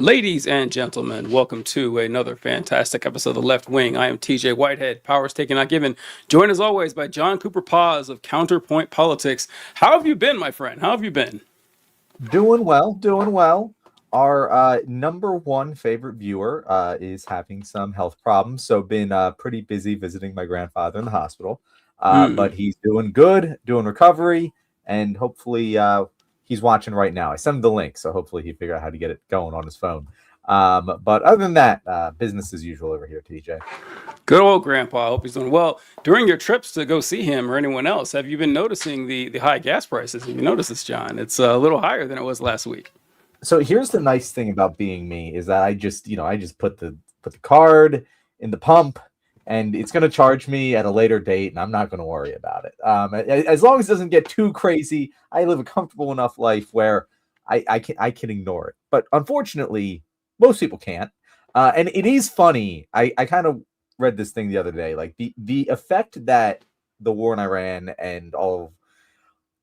Ladies and gentlemen, welcome to another fantastic episode of The Left Wing. I am TJ Whitehead, powers taken, not given. Joined as always by John Cooper Paz of Counterpoint Politics. How have you been, my friend? How have you been? Doing well, doing well. Our number one favorite viewer is having some health problems, so been pretty busy visiting my grandfather in the hospital. But he's doing good, doing recovery, and hopefully he's watching right now. I sent him the link, so hopefully he figured out how to get it going on his phone. But other than that, business as usual over here, TJ. Good old grandpa. I hope he's doing well. During your trips to go see him or anyone else, have you been noticing the high gas prices? Have you noticed this, John? It's a little higher than it was last week. So here's the nice thing about being me is that I just put the card in the pump, and it's going to charge me at a later date, and I'm not going to worry about it. As long as it doesn't get too crazy, I live a comfortable enough life where I can ignore it. But unfortunately, most people can't. And it is funny. I kind of read this thing the other day, like the effect that the war in Iran and all of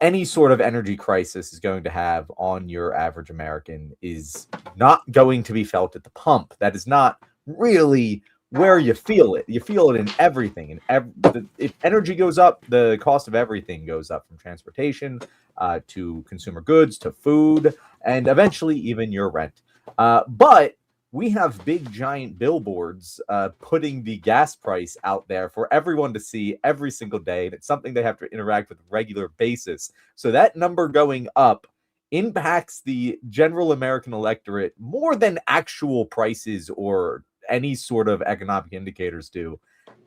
any sort of energy crisis is going to have on your average American is not going to be felt at the pump. That is not really where you feel it. You feel it in everything. And if energy goes up, the cost of everything goes up, from transportation to consumer goods to food, and eventually even your rent. But we have big giant billboards putting the gas price out there for everyone to see every single day. And it's something they have to interact with on a regular basis. So that number going up impacts the general American electorate more than actual prices or any sort of economic indicators do.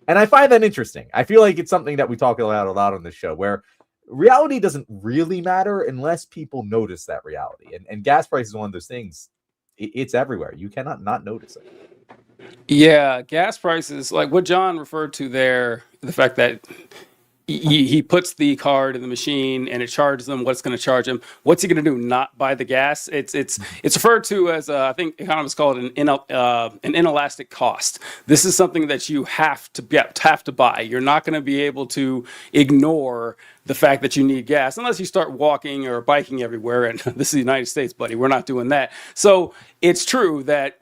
And I find that interesting. I feel like it's something that we talk about a lot on this show, where reality doesn't really matter unless people notice that reality. And gas price is one of those things. It's everywhere. You cannot not notice it. Yeah, gas prices, like what John referred to there, the fact that he puts the card in the machine and it charges him what it's going to charge him. What's he going to do? Not buy the gas? It's referred to as I think economists call it an inelastic cost. This is something that you have to buy. You're not going to be able to ignore the fact that you need gas unless you start walking or biking everywhere. And this is the United States, buddy. We're not doing that. So it's true that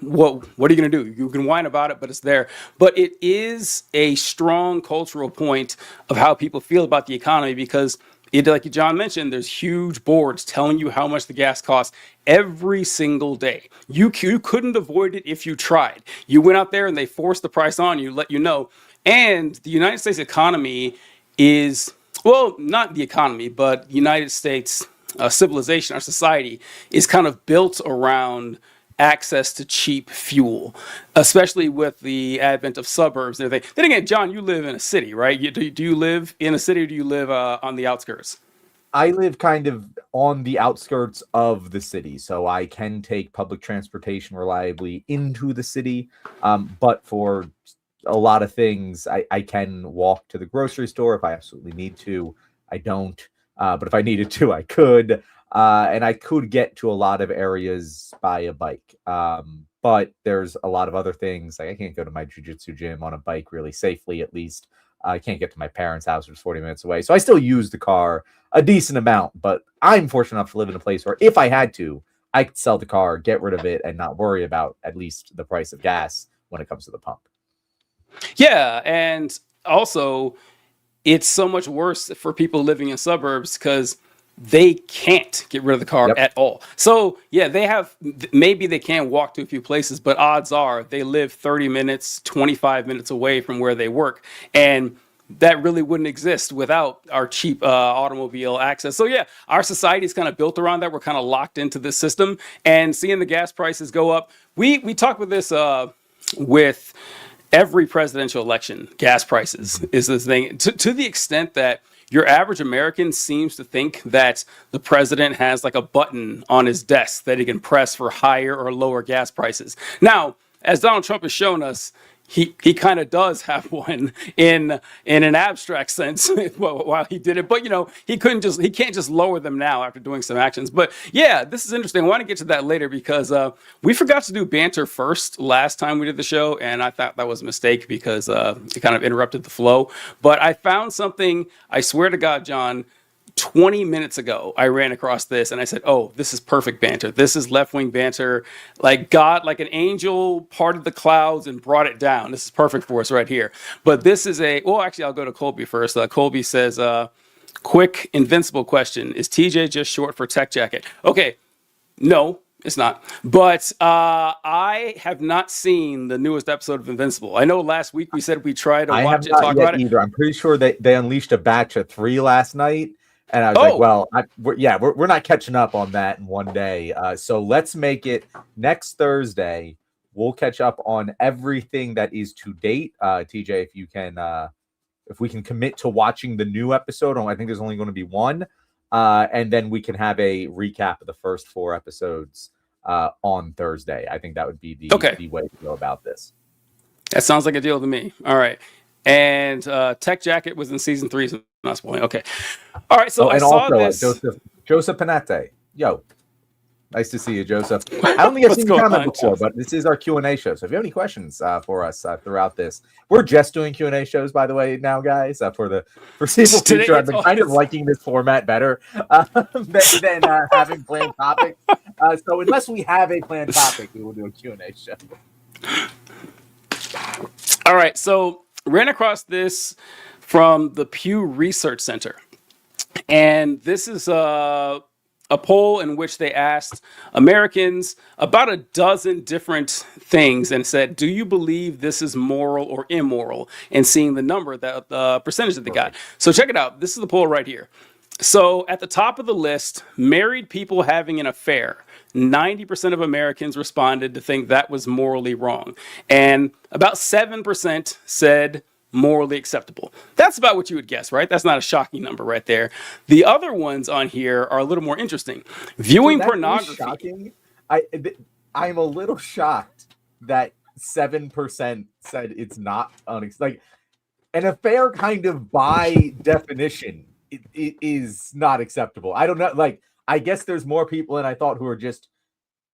what are you going to do? You can whine about it, but it's there. But it is a strong cultural point of how people feel about the economy, because like John mentioned, there's huge boards telling you how much the gas costs every single day. You couldn't avoid it if you tried. You went out there and they forced the price on you, let you know. And the United States economy is, well, not the economy, but United States civilization, our society is kind of built around access to cheap fuel, especially with the advent of suburbs and everything. Then again, John, you live in a city, right? Do you live in a city, or do you live on the outskirts? I live kind of on the outskirts of the city, so I can take public transportation reliably into the city. But for a lot of things, I can walk to the grocery store if I absolutely need to. I don't, but if I needed to, I could. And I could get to a lot of areas by a bike. But there's a lot of other things. Like I can't go to my jiu-jitsu gym on a bike really safely, at least. I can't get to my parents' house, which is 40 minutes away. So I still use the car a decent amount. But I'm fortunate enough to live in a place where if I had to, I could sell the car, get rid of it, and not worry about at least the price of gas when it comes to the pump. Yeah, and also it's so much worse for people living in suburbs because they can't get rid of the car Yep. at all. So yeah, maybe they can walk to a few places, but odds are they live 30 minutes, 25 minutes away from where they work. And that really wouldn't exist without our cheap automobile access. So yeah, our society is kind of built around that. We're kind of locked into this system, and seeing the gas prices go up. We talk about this with every presidential election. Gas prices is this thing, to the extent that your average American seems to think that the president has like a button on his desk that he can press for higher or lower gas prices. Now, as Donald Trump has shown us, he kind of does have one in an abstract sense while he did it, but he can't just lower them now after doing some actions. But yeah, this is interesting. I want to get to that later because we forgot to do banter first last time we did the show, and I thought that was a mistake because it kind of interrupted the flow. But I found something, I swear to God, John, 20 minutes ago, I ran across this and I said, oh, this is perfect banter. This is left-wing banter. Like God, like an angel parted the clouds and brought it down. This is perfect for us right here. But this is well, actually, I'll go to Colby first. Colby says, quick invincible question. Is TJ just short for tech jacket? Okay, no, it's not. But I have not seen the newest episode of Invincible. I know last week we said we tried to watch it, talk about it. Either. I'm pretty sure they unleashed a batch of 3 last night, and I was like, well, we're not catching up on that in one day. So let's make it next Thursday. We'll catch up on everything that is to date. TJ, if you can, if we can commit to watching the new episode, I think there's only going to be one, and then we can have a recap of the first 4 episodes on Thursday. I think that would be the way to go about this. That sounds like a deal to me. All right. And Tech Jacket was in season 3, so not spoiling. Okay. All right. So I saw this. Joseph Panette. Yo, nice to see you, Joseph. I don't think I've seen you comment before, but this is our Q&A show. So if you have any questions for us throughout this, we're just doing Q&A shows, by the way, now, guys, for the foreseeable future. I've been kind of liking this format better than having planned topics. So unless we have a planned topic, we will do a Q&A show. All right. So ran across this from the Pew Research Center. And this is a poll in which they asked Americans about a dozen different things and said, do you believe this is moral or immoral? And seeing the number, the percentage that they got. So check it out. This is the poll right here. So at the top of the list, married people having an affair. 90% of Americans responded to think that was morally wrong. And about 7% said morally acceptable. That's about what you would guess, right? That's not a shocking number right there. The other ones on here are a little more interesting. Viewing pornography. Shocking. I'm a little shocked that 7% said it's not like an affair. Kind of by definition, it is not acceptable. I don't know. Like, I guess there's more people than I thought who are just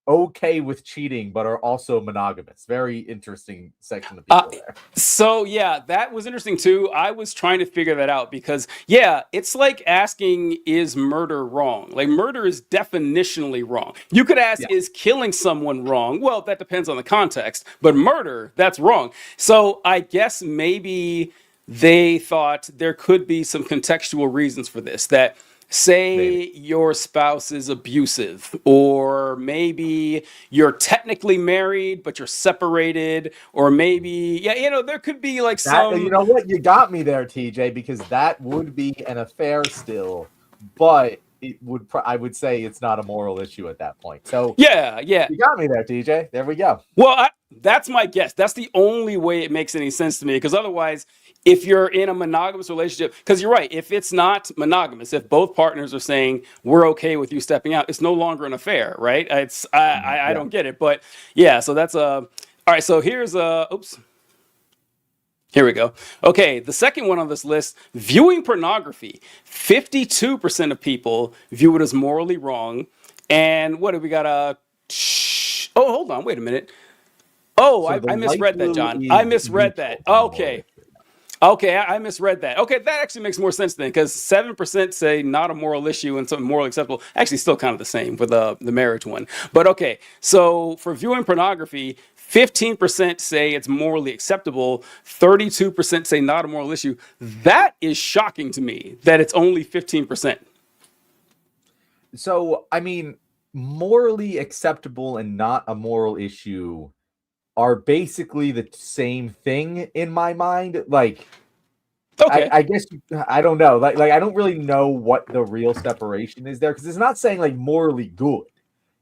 okay with cheating but are also monogamous. Very interesting section of people there. So yeah, that was interesting too. I was trying to figure that out because it's like asking, is murder wrong? Like, murder is definitionally wrong. You could ask, is killing someone wrong? Well, that depends on the context, but murder, that's wrong. So I guess maybe they thought there could be some contextual reasons for this, that say your spouse is abusive, or maybe you're technically married, but you're separated, or maybe, there could be like some... You know what? You got me there, TJ, because that would be an affair still, but it would. I would say it's not a moral issue at that point. So you got me there, TJ. There we go. Well, that's my guess. That's the only way it makes any sense to me, because otherwise, if you're in a monogamous relationship, because you're right, if it's not monogamous, if both partners are saying we're okay with you stepping out, it's no longer an affair, right? I don't get it, but so that's all right. So here's here we go. Okay, the second one on this list, viewing pornography. 52% of people view it as morally wrong. And what have we got? Hold on, wait a minute. Oh, so I misread that, John. I misread that. Okay, I misread that. Okay, that actually makes more sense then, because 7% say not a moral issue and something morally acceptable. Actually, still kind of the same with the marriage one. But okay, so for viewing pornography, 15% say it's morally acceptable. 32% say not a moral issue. That is shocking to me that it's only 15%. So, I mean, morally acceptable and not a moral issue are basically the same thing in my mind. Like, I guess I don't know. Like I don't really know what the real separation is there, because it's not saying like morally good.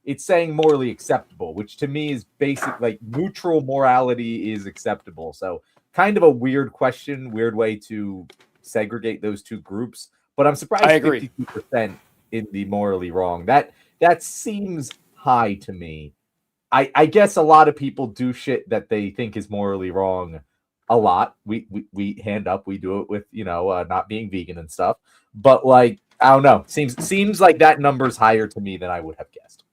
It's saying morally acceptable, which to me is basic. Like, neutral morality is acceptable. So kind of a weird question, weird way to segregate those two groups. But I'm surprised 52% in the morally wrong. That seems high to me. I guess a lot of people do shit that they think is morally wrong a lot. We hand up, we do it with, not being vegan and stuff. But like, I don't know. Seems like that number's higher to me than I would have guessed.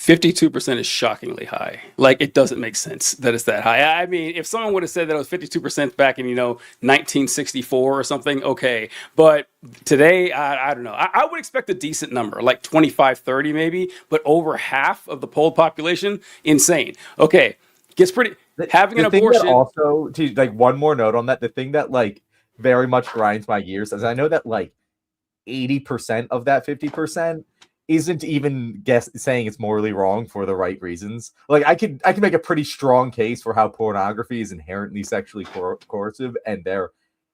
52% is shockingly high. Like, it doesn't make sense that it's that high. I mean, if someone would have said that it was 52% back in, 1964 or something, okay. But today, I don't know. I would expect a decent number, like 25, 30 maybe, but over half of the polled population, insane. Okay, gets pretty. Having an The thing that abortion. also, like one more note on that, the thing that like very much grinds my gears is I know that like 80% of that 50% isn't even saying it's morally wrong for the right reasons. Like I can make a pretty strong case for how pornography is inherently sexually coercive and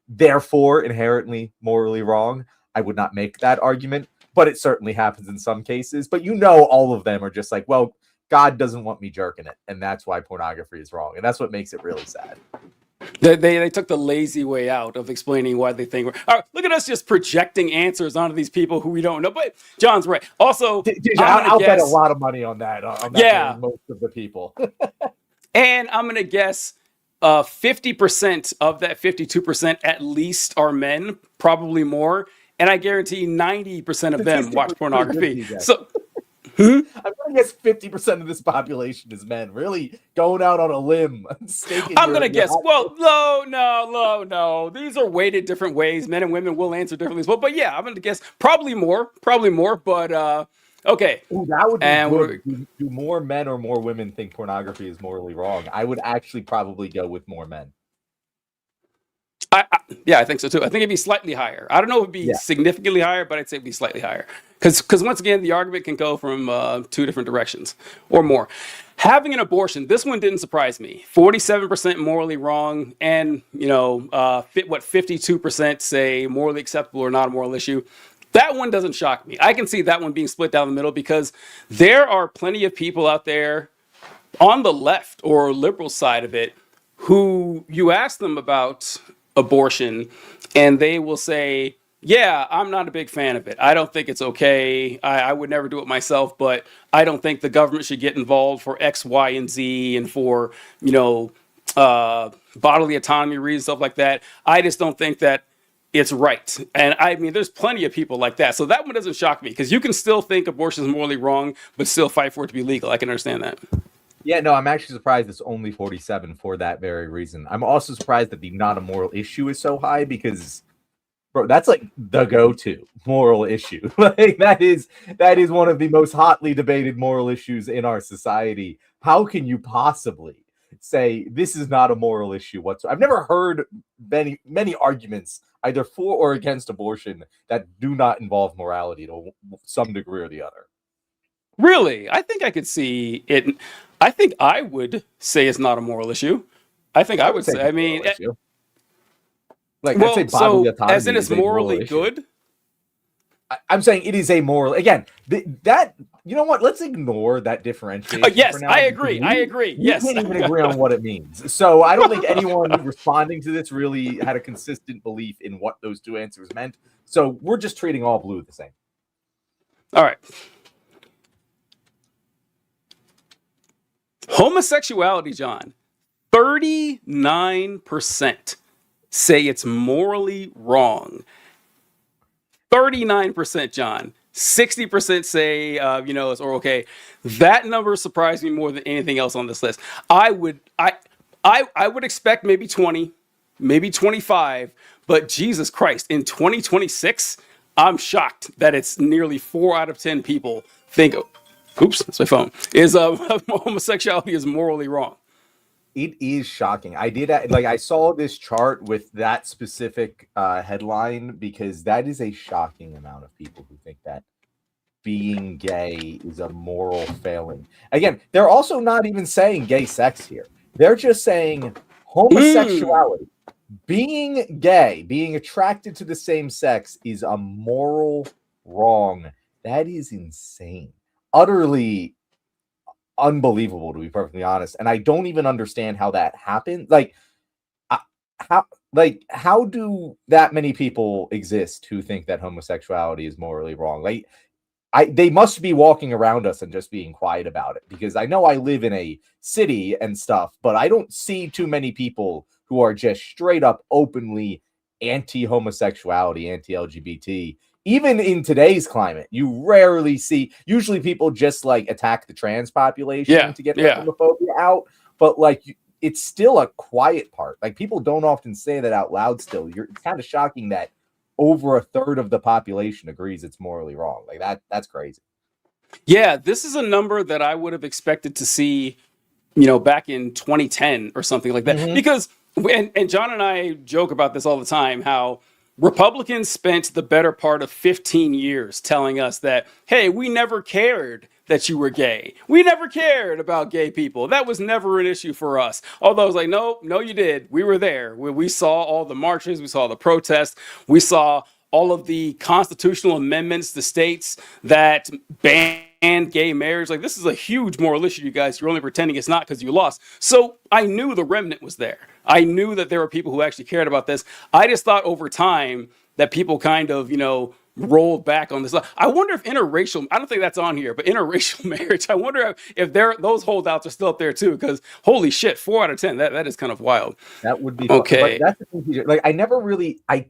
therefore inherently morally wrong. I would not make that argument, but it certainly happens in some cases. But all of them are just like, well, God doesn't want me jerking it, and that's why pornography is wrong, and that's what makes it really sad. They took the lazy way out of explaining why they think we're. Look at us just projecting answers onto these people who we don't know. But John's right. Also, I'll bet a lot of money on that. Yeah, most of the people. And I'm gonna guess 50% of that 52% at least are men, probably more. And I guarantee 90% of them watch pornography. So. I'm gonna guess 50% of this population is men. Really going out on a limb. I'm gonna guess. Well, no. These are weighted different ways. Men and women will answer differently as well. But yeah, I'm gonna guess probably more. But okay. Ooh, that would be good. Do more men or more women think pornography is morally wrong? I would actually probably go with more men. Yeah, I think so too. I think it'd be slightly higher. I don't know if it'd be significantly higher, but I'd say it'd be slightly higher. Because once again, the argument can go from two different directions or more. Having an abortion, this one didn't surprise me. 47% morally wrong, and 52% say morally acceptable or not a moral issue. That one doesn't shock me. I can see that one being split down the middle because there are plenty of people out there on the left or liberal side of it who you ask them about abortion and they will say, yeah, I'm not a big fan of it. I don't think it's okay. I would never do it myself, but I don't think the government should get involved for X, Y, and Z and for, bodily autonomy reasons, stuff like that. I just don't think that it's right. And I mean, there's plenty of people like that. So that one doesn't shock me because you can still think abortion is morally wrong, but still fight for it to be legal. I can understand that. Yeah, no, I'm actually surprised it's only 47 for that very reason. I'm also surprised that the not a moral issue is so high because, bro, that's like the go-to moral issue. Like that is one of the most hotly debated moral issues in our society. How can you possibly say this is not a moral issue whatsoever? I've never heard many arguments either for or against abortion that do not involve morality to some degree or the other. Really? I think I could see it. I think I would say it's not a moral issue. I think I would say, I mean, like, well, I'd say bodily autonomy as in it's morally good. I'm saying it is a moral. Again, that you know what? Let's ignore that differentiation. Yes, I agree. Yes, we can't even agree on what it means. So I don't think anyone responding to this really had a consistent belief in what those two answers meant. So we're just treating all blue the same. All right. Homosexuality, John. 39% say it's morally wrong. 39%, John. 60% say, it's okay. That number surprised me more than anything else on this list. I would expect maybe 20, maybe 25, but Jesus Christ, in 2026, I'm shocked that it's nearly 4 out of 10 people think, oops, that's my phone, is homosexuality is morally wrong. It is shocking. I saw this chart with that specific headline because that is a shocking amount of people who think that being gay is a moral failing. Again, they're also not even saying gay sex here. They're just saying homosexuality. Being gay, being attracted to the same sex is a moral wrong. That is insane. Utterly unbelievable, to be perfectly honest, and I don't even understand how that happened. How do that many people exist who think that homosexuality is morally wrong? They must be walking around us and just being quiet about it, because I know I live in a city and stuff, but I don't see too many people who are just straight up openly anti-homosexuality, anti-LGBT even in today's climate, you rarely see. Usually, people just like attack the trans population to get their homophobia out, but like it's still a quiet part. Like people don't often say that out loud. Still, it's kind of shocking that over a third of the population agrees it's morally wrong. Like that's crazy. Yeah, this is a number that I would have expected to see, back in 2010 or something like that. Mm-hmm. Because, and John and I joke about this all the time, how Republicans spent the better part of 15 years telling us that, hey, we never cared that you were gay. We never cared about gay people. That was never an issue for us. Although I was like, no, you did. We were there. We saw all the marches. We saw the protests. We saw all of the constitutional amendments to states that banned gay marriage. Like, this is a huge moral issue, you guys. You're only pretending it's not because you lost. So I knew the remnant was there. I knew that there were people who actually cared about this. I just thought over time that people kind of, rolled back on this. I wonder if interracial, I don't think that's on here, but interracial marriage, I wonder if those holdouts are still up there too, because holy shit, 4 out of 10, that is kind of wild. That would be okay. But that's the thing, like I never really, I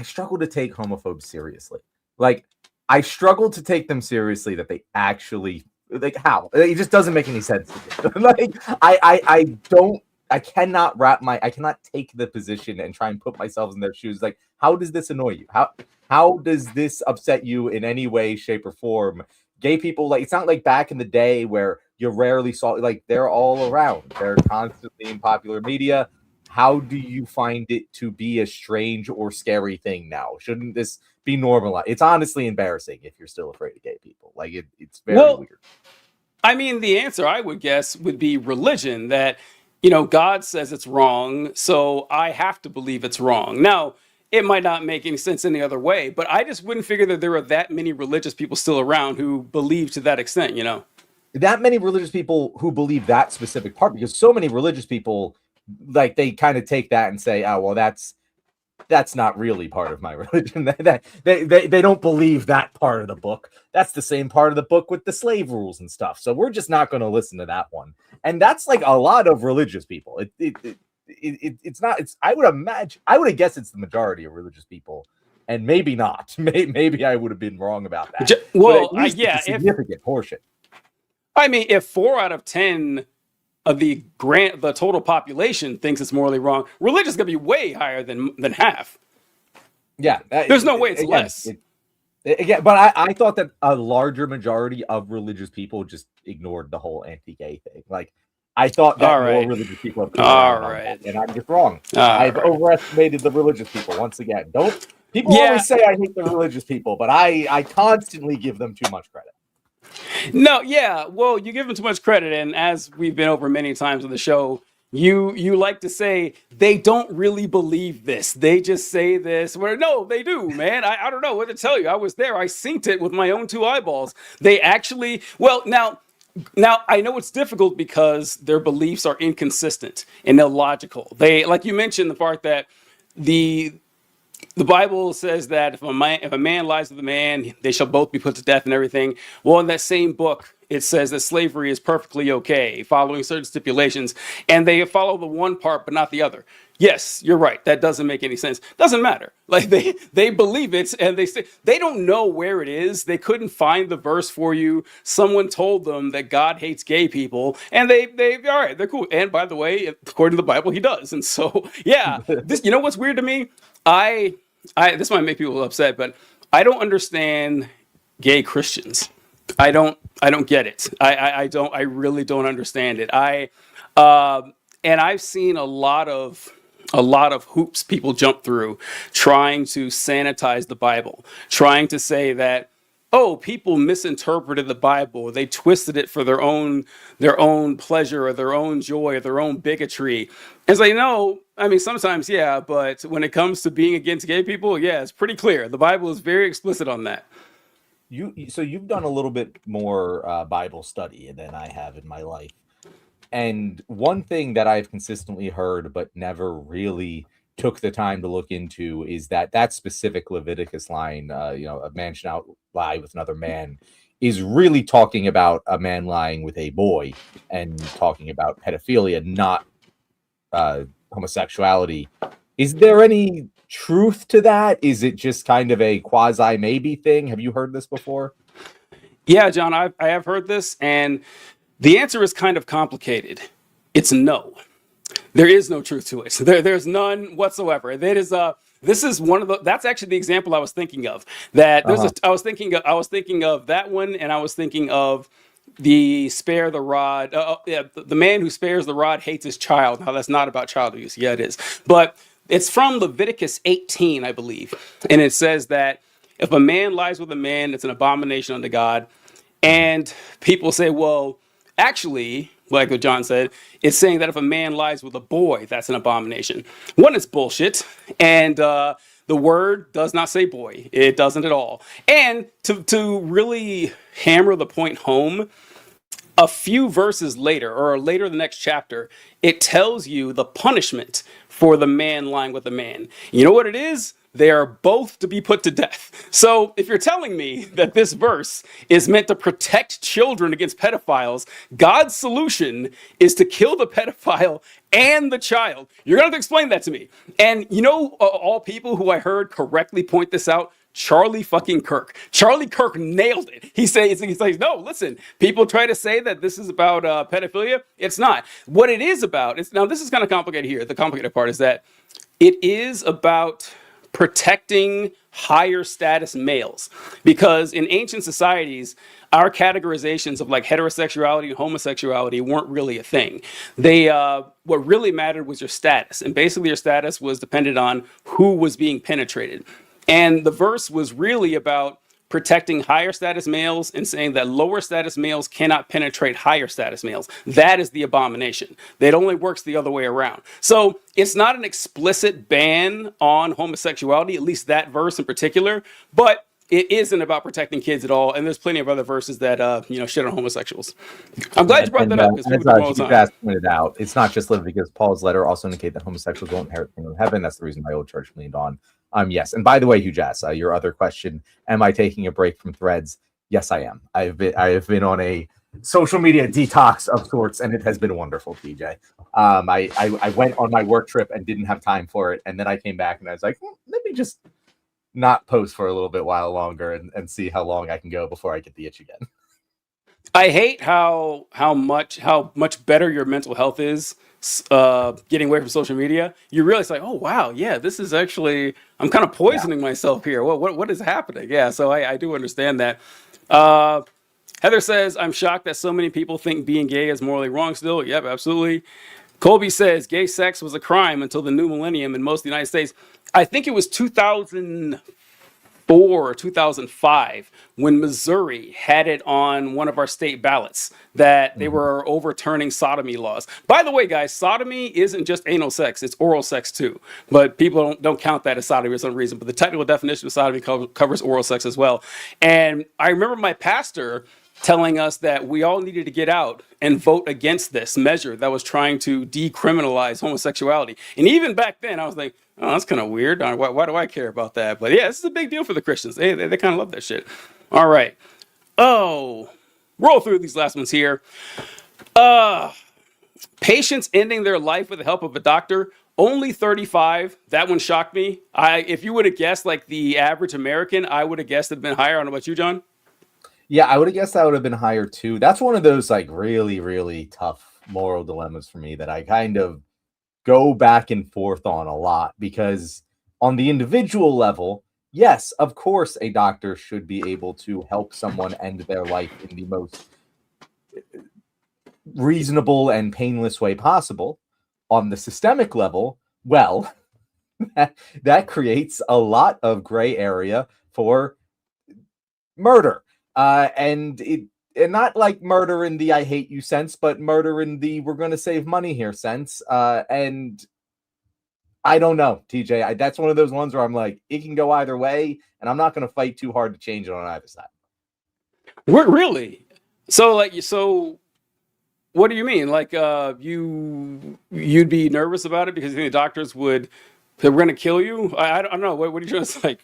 struggle to take homophobes seriously. Like I struggle to take them seriously that they actually, like how? It just doesn't make any sense to me. Like I cannot take the position and try and put myself in their shoes. Like, how does this annoy you? How does this upset you in any way, shape, or form? Gay people, like, it's not like back in the day where you rarely saw, like, they're all around. They're constantly in popular media. How do you find it to be a strange or scary thing now? Shouldn't this be normalized? It's honestly embarrassing if you're still afraid of gay people. Like, it's very weird. I mean, the answer I would guess would be religion, that God says it's wrong, so I have to believe it's wrong. Now, it might not make any sense any other way, but I just wouldn't figure that there are that many religious people still around who believe to that extent, That many religious people who believe that specific part, because so many religious people, like, they kind of take that and say, oh, well, that's not really part of my religion. They don't believe that part of the book. That's the same part of the book with the slave rules and stuff. So we're just not going to listen to that one. And that's like a lot of religious people. It's not. I would guess it's the majority of religious people, and maybe not. Maybe I would have been wrong about that. Well, yeah, a significant portion. I mean, if 4 out of 10 of the total population thinks it's morally wrong, religion's gonna be way higher than half. Yeah, there's no way it's less. Again, but I thought that a larger majority of religious people just ignored the whole anti-gay thing. Like, I thought that more religious people have and I'm just wrong. I've overestimated the religious people once again. People always say I hate the religious people, but I constantly give them too much credit. No, yeah. Well, you give them too much credit, and as we've been over many times on the show, you like to say they don't really believe this. They just say this. Well, no, they do, man. I don't know what to tell you. I was there. I synced it with my own 2 eyeballs. They actually, well, now I know it's difficult because their beliefs are inconsistent and illogical. They, like you mentioned, the part that the Bible says that if a man lies with a man, they shall both be put to death and everything. Well, in that same book, it says that slavery is perfectly okay, following certain stipulations, and they follow the one part but not the other. Yes, you're right. That doesn't make any sense. Doesn't matter. Like, they believe it, and they say they don't know where it is. They couldn't find the verse for you. Someone told them that God hates gay people, and they all right, they're cool. And by the way, according to the Bible, he does. And so, yeah, this, what's weird to me? This might make people upset, but I don't understand gay Christians. I don't get it. I really don't understand it. And I've seen a lot of hoops people jump through trying to sanitize the Bible, trying to say that, oh, people misinterpreted the Bible. They twisted it for their own pleasure or their own joy or their own bigotry. And say, no, I mean, sometimes, yeah, but when it comes to being against gay people, yeah, it's pretty clear. The Bible is very explicit on that. So you've done a little bit more Bible study than I have in my life. And one thing that I've consistently heard but never really took the time to look into is that specific Leviticus line, a man should not lie with another man, is really talking about a man lying with a boy and talking about pedophilia, not homosexuality. Is there any truth to that? Is it just kind of a quasi maybe thing? Have you heard this before? Yeah, John, I have heard this, and the answer is kind of complicated. It's no. There is no truth to it. There's none whatsoever. This is one of the. That's actually the example I was thinking of. That there's I was thinking of that one, and I was thinking of the spare the rod. Yeah, the man who spares the rod hates his child. Now that's not about child abuse. Yeah, it is, but it's from Leviticus 18, I believe, and it says that if a man lies with a man, it's an abomination unto God. And people say, well, actually, like what John said, it's saying that if a man lies with a boy, that's an abomination. One, it's bullshit. And the word does not say boy. It doesn't at all. And to really hammer the point home, a few verses later, or later the next chapter, it tells you the punishment for the man lying with the man. You know what it is? They are both to be put to death. So if you're telling me that this verse is meant to protect children against pedophiles, God's solution is to kill the pedophile and the child. You're going to have to explain that to me. And you know, all people who I heard correctly point this out, Charlie fucking Kirk. Charlie Kirk nailed it. He says, no, listen, people try to say that this is about pedophilia. It's not. What it is about, now this is kind of complicated here. The complicated part is that it is about protecting higher status males. Because in ancient societies, our categorizations of like heterosexuality and homosexuality weren't really a thing. What really mattered was your status. And basically your status was dependent on who was being penetrated. And the verse was really about protecting higher status males and saying that lower status males cannot penetrate higher status males. That is the abomination. It only works the other way around. So it's not an explicit ban on homosexuality, at least that verse in particular, but it isn't about protecting kids at all. And there's plenty of other verses that, shit on homosexuals. I'm glad you brought that up. As Chief pointed out, it's not just limited because Paul's letter also indicate that homosexuals won't inherit the kingdom of heaven. That's the reason my old church leaned on. Yes. And by the way, Hugh Jass, your other question, am I taking a break from threads? Yes, I am. I have been on a social media detox of sorts, and it has been wonderful, TJ. I went on my work trip and didn't have time for it. And then I came back and I was like, let me just not post for a little bit while longer and see how long I can go before I get the itch again. I hate how much better your mental health is getting away from social media. You realize like, oh wow, yeah, this is actually, I'm kind of poisoning myself here. What is happening? Yeah, so I do understand that. Heather says, I'm shocked that so many people think being gay is morally wrong still. Yep, absolutely. Colby says gay sex was a crime until the new millennium in most of the United States. I think it was 2004 or 2005 when Missouri had it on one of our state ballots that they were overturning sodomy laws. By the way, guys, sodomy isn't just anal sex, it's oral sex too. But people don't count that as sodomy for some reason. But the technical definition of sodomy covers oral sex as well. And I remember my pastor telling us that we all needed to get out and vote against this measure that was trying to decriminalize homosexuality. And even back then, I was like, oh, that's kind of weird. Why do I care about that? But yeah, this is a big deal for the Christians. They kind of love that shit. All right. Oh, roll through these last ones here. Patients ending their life with the help of a doctor. Only 35. That one shocked me. If you would have guessed like the average American, I would have guessed it'd been higher. I don't know about you, John. Yeah, I would have guessed that would have been higher too. That's one of those like really, really tough moral dilemmas for me that I kind of go back and forth on a lot, because on the individual level, yes, of course, a doctor should be able to help someone end their life in the most reasonable and painless way possible. On the systemic level, well, that creates a lot of gray area for murder. And not like murder in the I hate you sense, but murder in the we're going to save money here sense. And I don't know, TJ. That's one of those ones where I'm like, it can go either way, and I'm not going to fight too hard to change it on either side. Really? So what do you mean? Like you'd be nervous about it because you think the doctors were going to kill you? I don't know. What are you trying to say?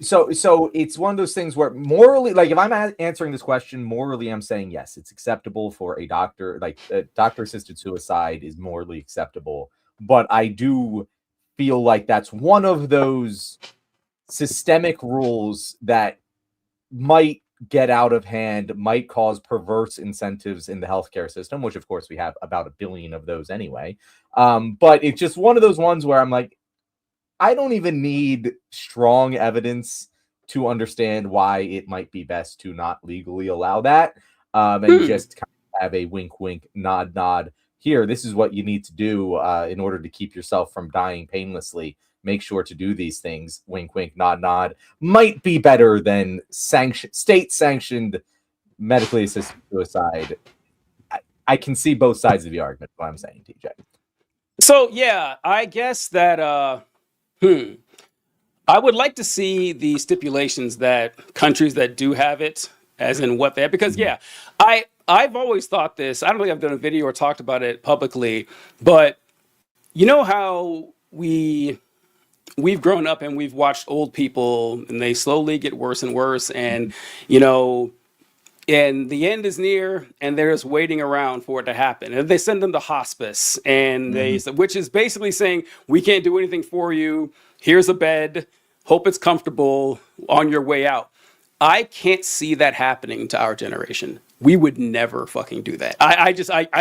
So it's one of those things where morally, like if I'm answering this question morally, I'm saying yes, it's acceptable for a doctor, like doctor-assisted suicide is morally acceptable. But I do feel like that's one of those systemic rules that might get out of hand, might cause perverse incentives in the healthcare system, which of course we have about 1 billion of those anyway. But it's just one of those ones where I'm like, I don't even need strong evidence to understand why it might be best to not legally allow that. And just kind of have a wink, wink, nod, nod. Here, this is what you need to do in order to keep yourself from dying painlessly. Make sure to do these things. Wink, wink, nod, nod. Might be better than state-sanctioned medically assisted suicide. I can see both sides of the argument. What I'm saying, TJ. So yeah, I guess that I would like to see the stipulations that countries that do have it, as in what they have, because yeah, I've always thought this. I don't think I've done a video or talked about it publicly, but you know how we've grown up and we've watched old people and they slowly get worse and worse, and you know, and the end is near and they're just waiting around for it to happen, and they send them to hospice, and which is basically saying, we can't do anything for you, here's a bed, hope it's comfortable on your way out. I can't see that happening to our generation. We would never fucking do that. I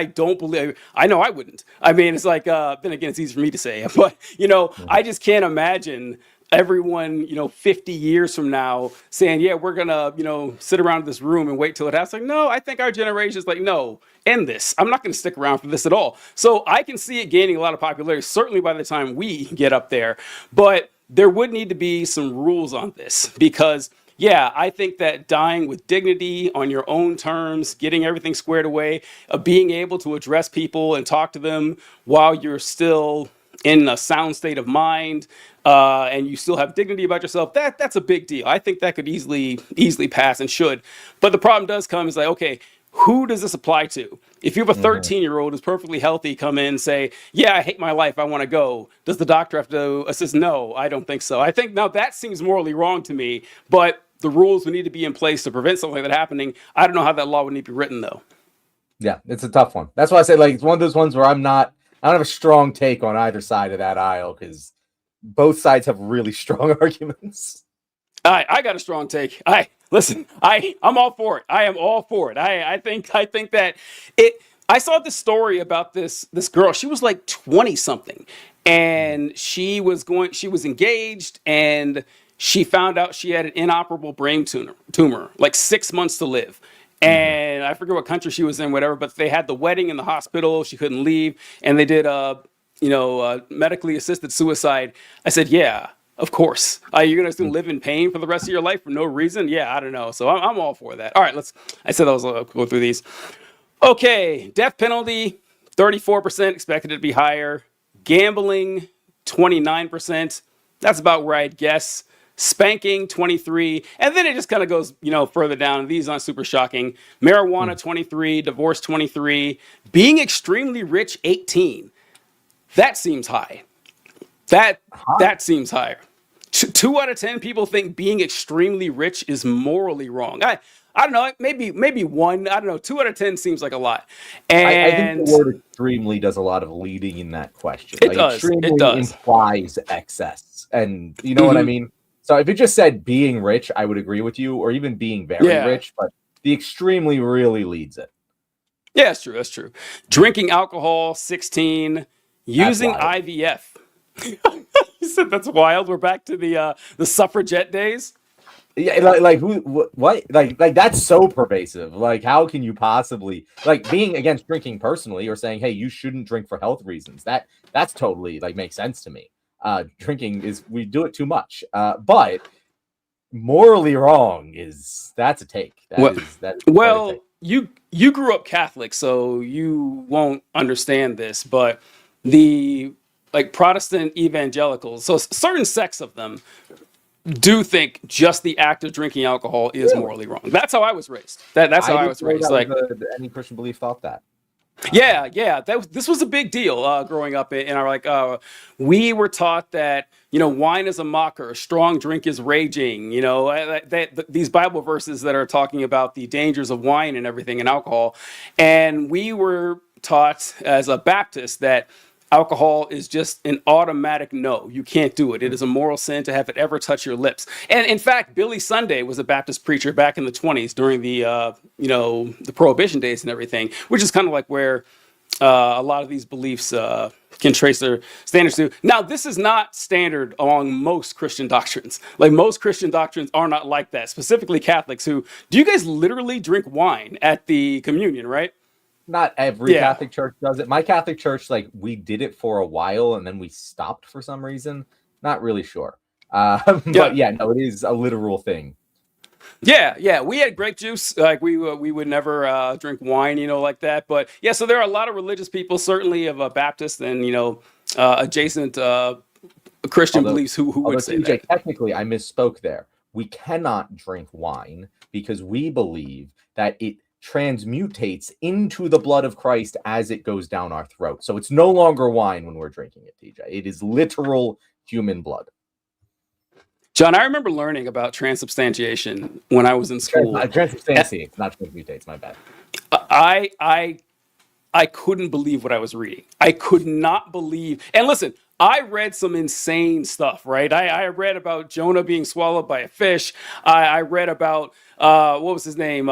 don't believe, I know I wouldn't. I mean, it's like, then again, it's easy for me to say, but, you know, I just can't imagine everyone, you know, 50 years from now saying, yeah, we're going to, you know, sit around this room and wait till it happens. Like, no, I think our generation is like, no, end this. I'm not going to stick around for this at all. So I can see it gaining a lot of popularity, certainly by the time we get up there. But there would need to be some rules on this, because yeah, I think that dying with dignity on your own terms, getting everything squared away, being able to address people and talk to them while you're still in a sound state of mind, and you still have dignity about yourself, that's a big deal. I think that could easily pass and should. But the problem does come is like, okay, who does this apply to? If you have a 13-year-old who's perfectly healthy come in and say, yeah, I hate my life, I want to go, does the doctor have to assist? No, I don't think so. I think now that seems morally wrong to me, but the rules would need to be in place to prevent something like that happening. I don't know how that law would need to be written, though. Yeah, it's a tough one. That's why I say, like, it's one of those ones where I don't have a strong take on either side of that aisle, because both sides have really strong arguments. I got a strong take. Listen, I'm all for it. I am all for it. I think that it. I saw this story about this girl. She was like 20 something, and she was engaged, and she found out she had an inoperable brain tumor, like 6 months to live. And I forget what country she was in, whatever, but they had the wedding in the hospital. She couldn't leave, and they did medically assisted suicide. I said, yeah, of course. You're going to live in pain for the rest of your life for no reason? Yeah, I don't know. So I'm all for that. All right, I said I was going to go through these. Okay, death penalty, 34%, expected it to be higher. Gambling, 29%. That's about where I'd guess. Spanking, 23, and then it just kind of goes, further down. These aren't super shocking. Marijuana, 23, divorce, 23, being extremely rich, 18. That seems high. That seems higher. 2 out of 10 people think being extremely rich is morally wrong. I don't know, maybe 1. I don't know. 2 out of 10 seems like a lot. And I think the word extremely does a lot of leading in that question. It does. Extremely it does. implies excess, and you know what I mean. So if it just said being rich, I would agree with you, or even being very rich, but the extremely really leads it. Yeah, that's true. Drinking alcohol, 16. Using IVF. You said that's wild. We're back to the suffragette days. Yeah, like who? What? Like that's so pervasive. Like, how can you possibly being against drinking personally, or saying, hey, you shouldn't drink for health reasons? That's totally makes sense to me. Drinking we do it too much, but morally wrong that's a take. You grew up Catholic, so you won't understand this, but the Protestant evangelicals, so certain sects of them do think just the act of drinking alcohol is morally wrong. That's how I was raised. That's how I was raised. Any Christian belief thought that. Yeah. This was a big deal growing up in our we were taught that wine is a mocker, strong drink is raging. These Bible verses that are talking about the dangers of wine and everything and alcohol, and we were taught as a Baptist that alcohol is just an automatic no. You can't do it. It is a moral sin to have it ever touch your lips. And in fact, Billy Sunday was a Baptist preacher back in the 20s during the the Prohibition days and everything, which is kind of like where a lot of these beliefs can trace their standards to. Now, this is not standard along most Christian doctrines. Like most Christian doctrines are not like that. Specifically, Catholics who do you guys literally drink wine at the communion, right? Not every Yeah. Catholic church does it. My Catholic church, like, we did it for a while and then we stopped for some reason. Not really sure. But yeah, no, it is a literal thing. Yeah. We had grape juice. Like we would never drink wine, like that. But yeah, so there are a lot of religious people, certainly of Baptist and adjacent Christian Although, beliefs who would say TJ, that. technically, I misspoke there. We cannot drink wine because we believe that it transmutates into the blood of Christ as it goes down our throat. So it's no longer wine when we're drinking it, TJ. It is literal human blood. John, I remember learning about transubstantiation when I was in school. Transubstantiates, not transmutates. My bad. I couldn't believe what I was reading. I could not believe. And listen, I read some insane stuff, right? I read about Jonah being swallowed by a fish. I read about what was his name?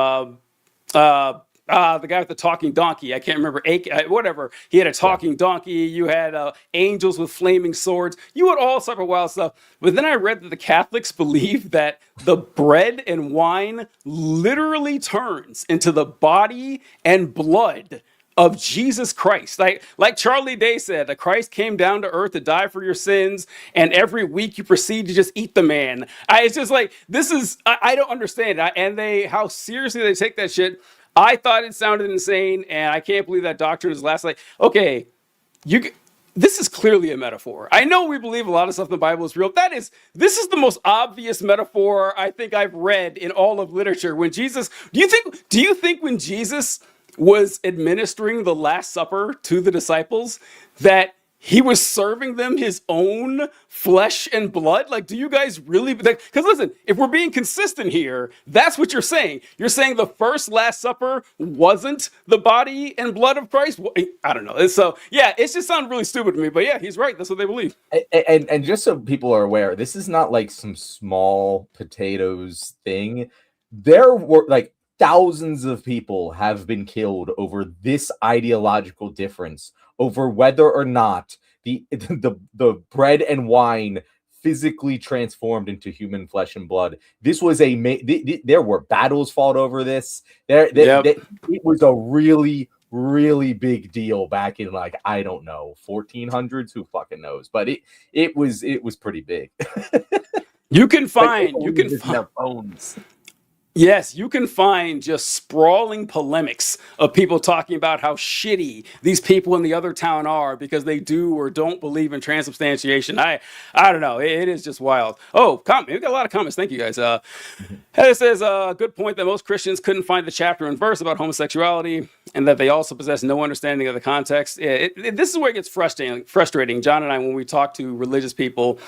The guy with the talking donkey. I can't remember. Whatever. He had a talking donkey. You had angels with flaming swords. You had all sorts of wild stuff. But then I read that the Catholics believe that the bread and wine literally turns into the body and blood of Jesus Christ. Like Charlie Day said, that Christ came down to earth to die for your sins, and every week you proceed to just eat the man. It's just like, this is, I don't understand. How seriously they take that shit. I thought it sounded insane, and I can't believe that doctrine is last. Like, okay, this is clearly a metaphor. I know we believe a lot of stuff in the Bible is real. This is the most obvious metaphor I think I've read in all of literature. When Jesus, do you think when Jesus was administering the Last Supper to the disciples that he was serving them his own flesh and blood? Like, do you guys really? Because listen, if we're being consistent here, that's what you're saying. You're saying the first Last Supper wasn't the body and blood of Christ? I don't know. So, yeah, it just sounds really stupid to me. But yeah, he's right. That's what they believe. And just so people are aware, this is not like some small potatoes thing. There were like thousands of people have been killed over this ideological difference, over whether or not the bread and wine physically transformed into human flesh and blood. This was there were battles fought over this. It was a really, really big deal back in, like, I don't know, 1400s. Who fucking knows? But it was pretty big. You can find their bones. Yes, you can find just sprawling polemics of people talking about how shitty these people in the other town are because they do or don't believe in transubstantiation. I don't know. It is just wild. Oh, we got a lot of comments. Thank you, guys. It says a good point that most Christians couldn't find the chapter and verse about homosexuality and that they also possess no understanding of the context. This is where it gets frustrating. John and I, when we talk to religious people,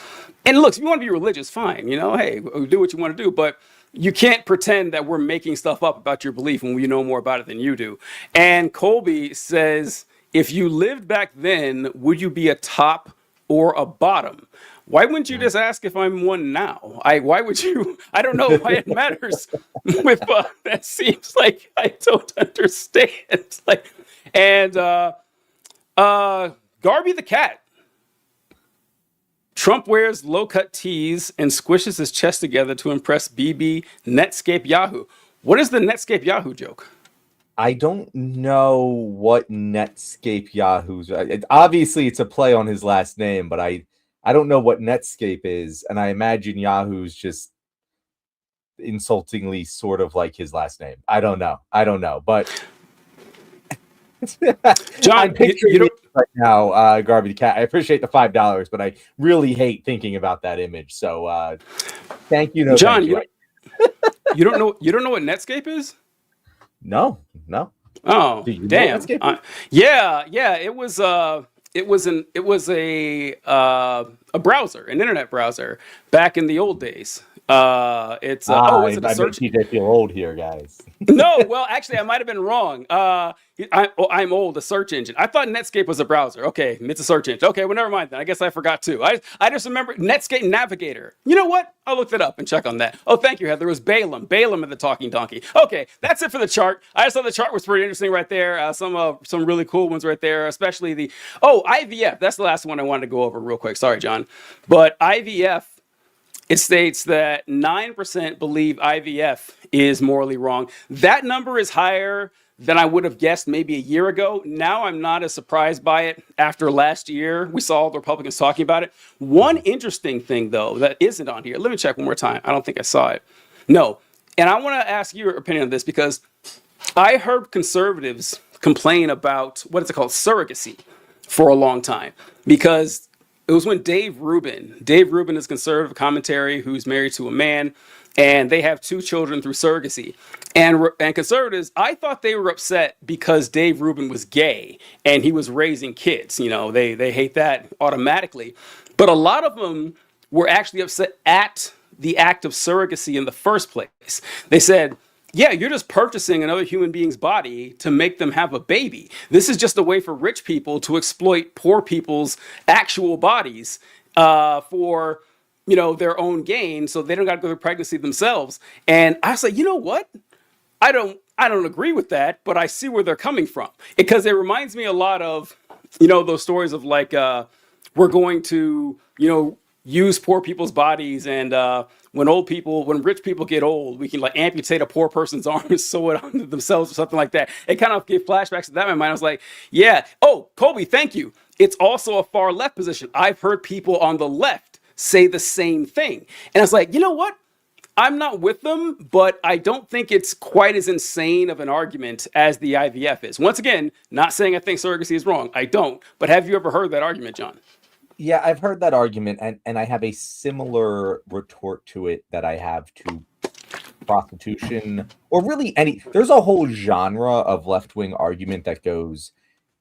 and look, if you want to be religious, fine. Hey, do what you want to do, but you can't pretend that we're making stuff up about your belief when we know more about it than you do. And Colby says, if you lived back then, would you be a top or a bottom? Why wouldn't you just ask if I'm one now? Why would you? I don't know why it matters. That seems like I don't understand. Garby the cat. Trump wears low-cut tees and squishes his chest together to impress BB Netscape Yahoo. What is the Netscape Yahoo joke? I don't know what Netscape Yahoo's. Obviously, it's a play on his last name, but I don't know what Netscape is, and I imagine Yahoo's just insultingly sort of like his last name. I don't know, but John, I'm picturing it right now, Garby the cat. I appreciate the $5, but I really hate thinking about that image. So, thank you, John. Thank you. You don't know what Netscape is? No. Oh, damn. Yeah. It was a browser, an internet browser back in the old days. It's I, is it a I made search? TJ feel old here, guys. No, well, actually, I might have been wrong. I'm old. A search engine. I thought Netscape was a browser. Okay, it's a search engine. Okay, well, never mind then. I guess I forgot too. I just remember Netscape Navigator. You know what? I'll look that up and check on that. Oh, thank you, Heather. It was Balaam. Balaam and the talking donkey. Okay, that's it for the chart. I just thought the chart was pretty interesting right there. Some really cool ones right there, especially the IVF. That's the last one I wanted to go over real quick. Sorry, John, but IVF. It states that 9% believe IVF is morally wrong. That number is higher than I would have guessed maybe a year ago. Now I'm not as surprised by it after last year. We saw the Republicans talking about it. One interesting thing, though, that isn't on here. Let me check one more time. I don't think I saw it. No. And I want to ask your opinion on this because I heard conservatives complain about what is it called? Surrogacy for a long time because it was when Dave Rubin is conservative commentary who's married to a man, and they have 2 children through surrogacy. And conservatives, I thought they were upset because Dave Rubin was gay and he was raising kids. You know, they hate that automatically. But a lot of them were actually upset at the act of surrogacy in the first place. They said, yeah, you're just purchasing another human being's body to make them have a baby. This is just a way for rich people to exploit poor people's actual bodies for their own gain, so they don't got to go through pregnancy themselves. And I was like, you know what? I don't agree with that, but I see where they're coming from because it reminds me a lot of those stories of like we're going to use poor people's bodies, and when rich people get old, we can like amputate a poor person's arm and sew it onto themselves or something like that. It kind of gave flashbacks to that in my mind. I was like, yeah. Oh, Colby, thank you. It's also a far left position. I've heard people on the left say the same thing. And I was like, you know what? I'm not with them, but I don't think it's quite as insane of an argument as the IVF is. Once again, not saying I think surrogacy is wrong. I don't. But have you ever heard that argument, John? Yeah, I've heard that argument, and I have a similar retort to it that I have to prostitution, or really there's a whole genre of left-wing argument that goes,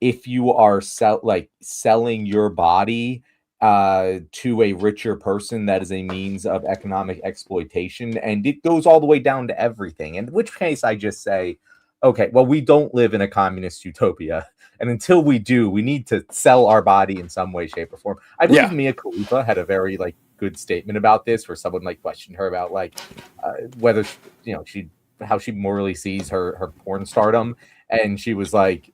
if you are selling your body to a richer person, that is a means of economic exploitation, and it goes all the way down to everything. In which case I just say, okay, well, we don't live in a communist utopia. And until we do, we need to sell our body in some way, shape, or form. I believe Mia Khalifa had a very good statement about this, where someone questioned her about whether how she morally sees her porn stardom, and she was like,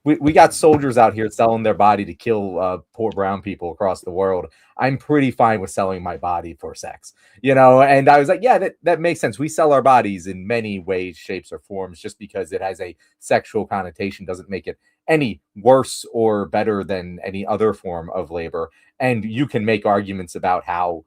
we got soldiers out here selling their body to kill poor brown people across the world. I'm pretty fine with selling my body for sex, And I was like, yeah, that makes sense. We sell our bodies in many ways, shapes, or forms. Just because it has a sexual connotation doesn't make it any worse or better than any other form of labor. And you can make arguments about how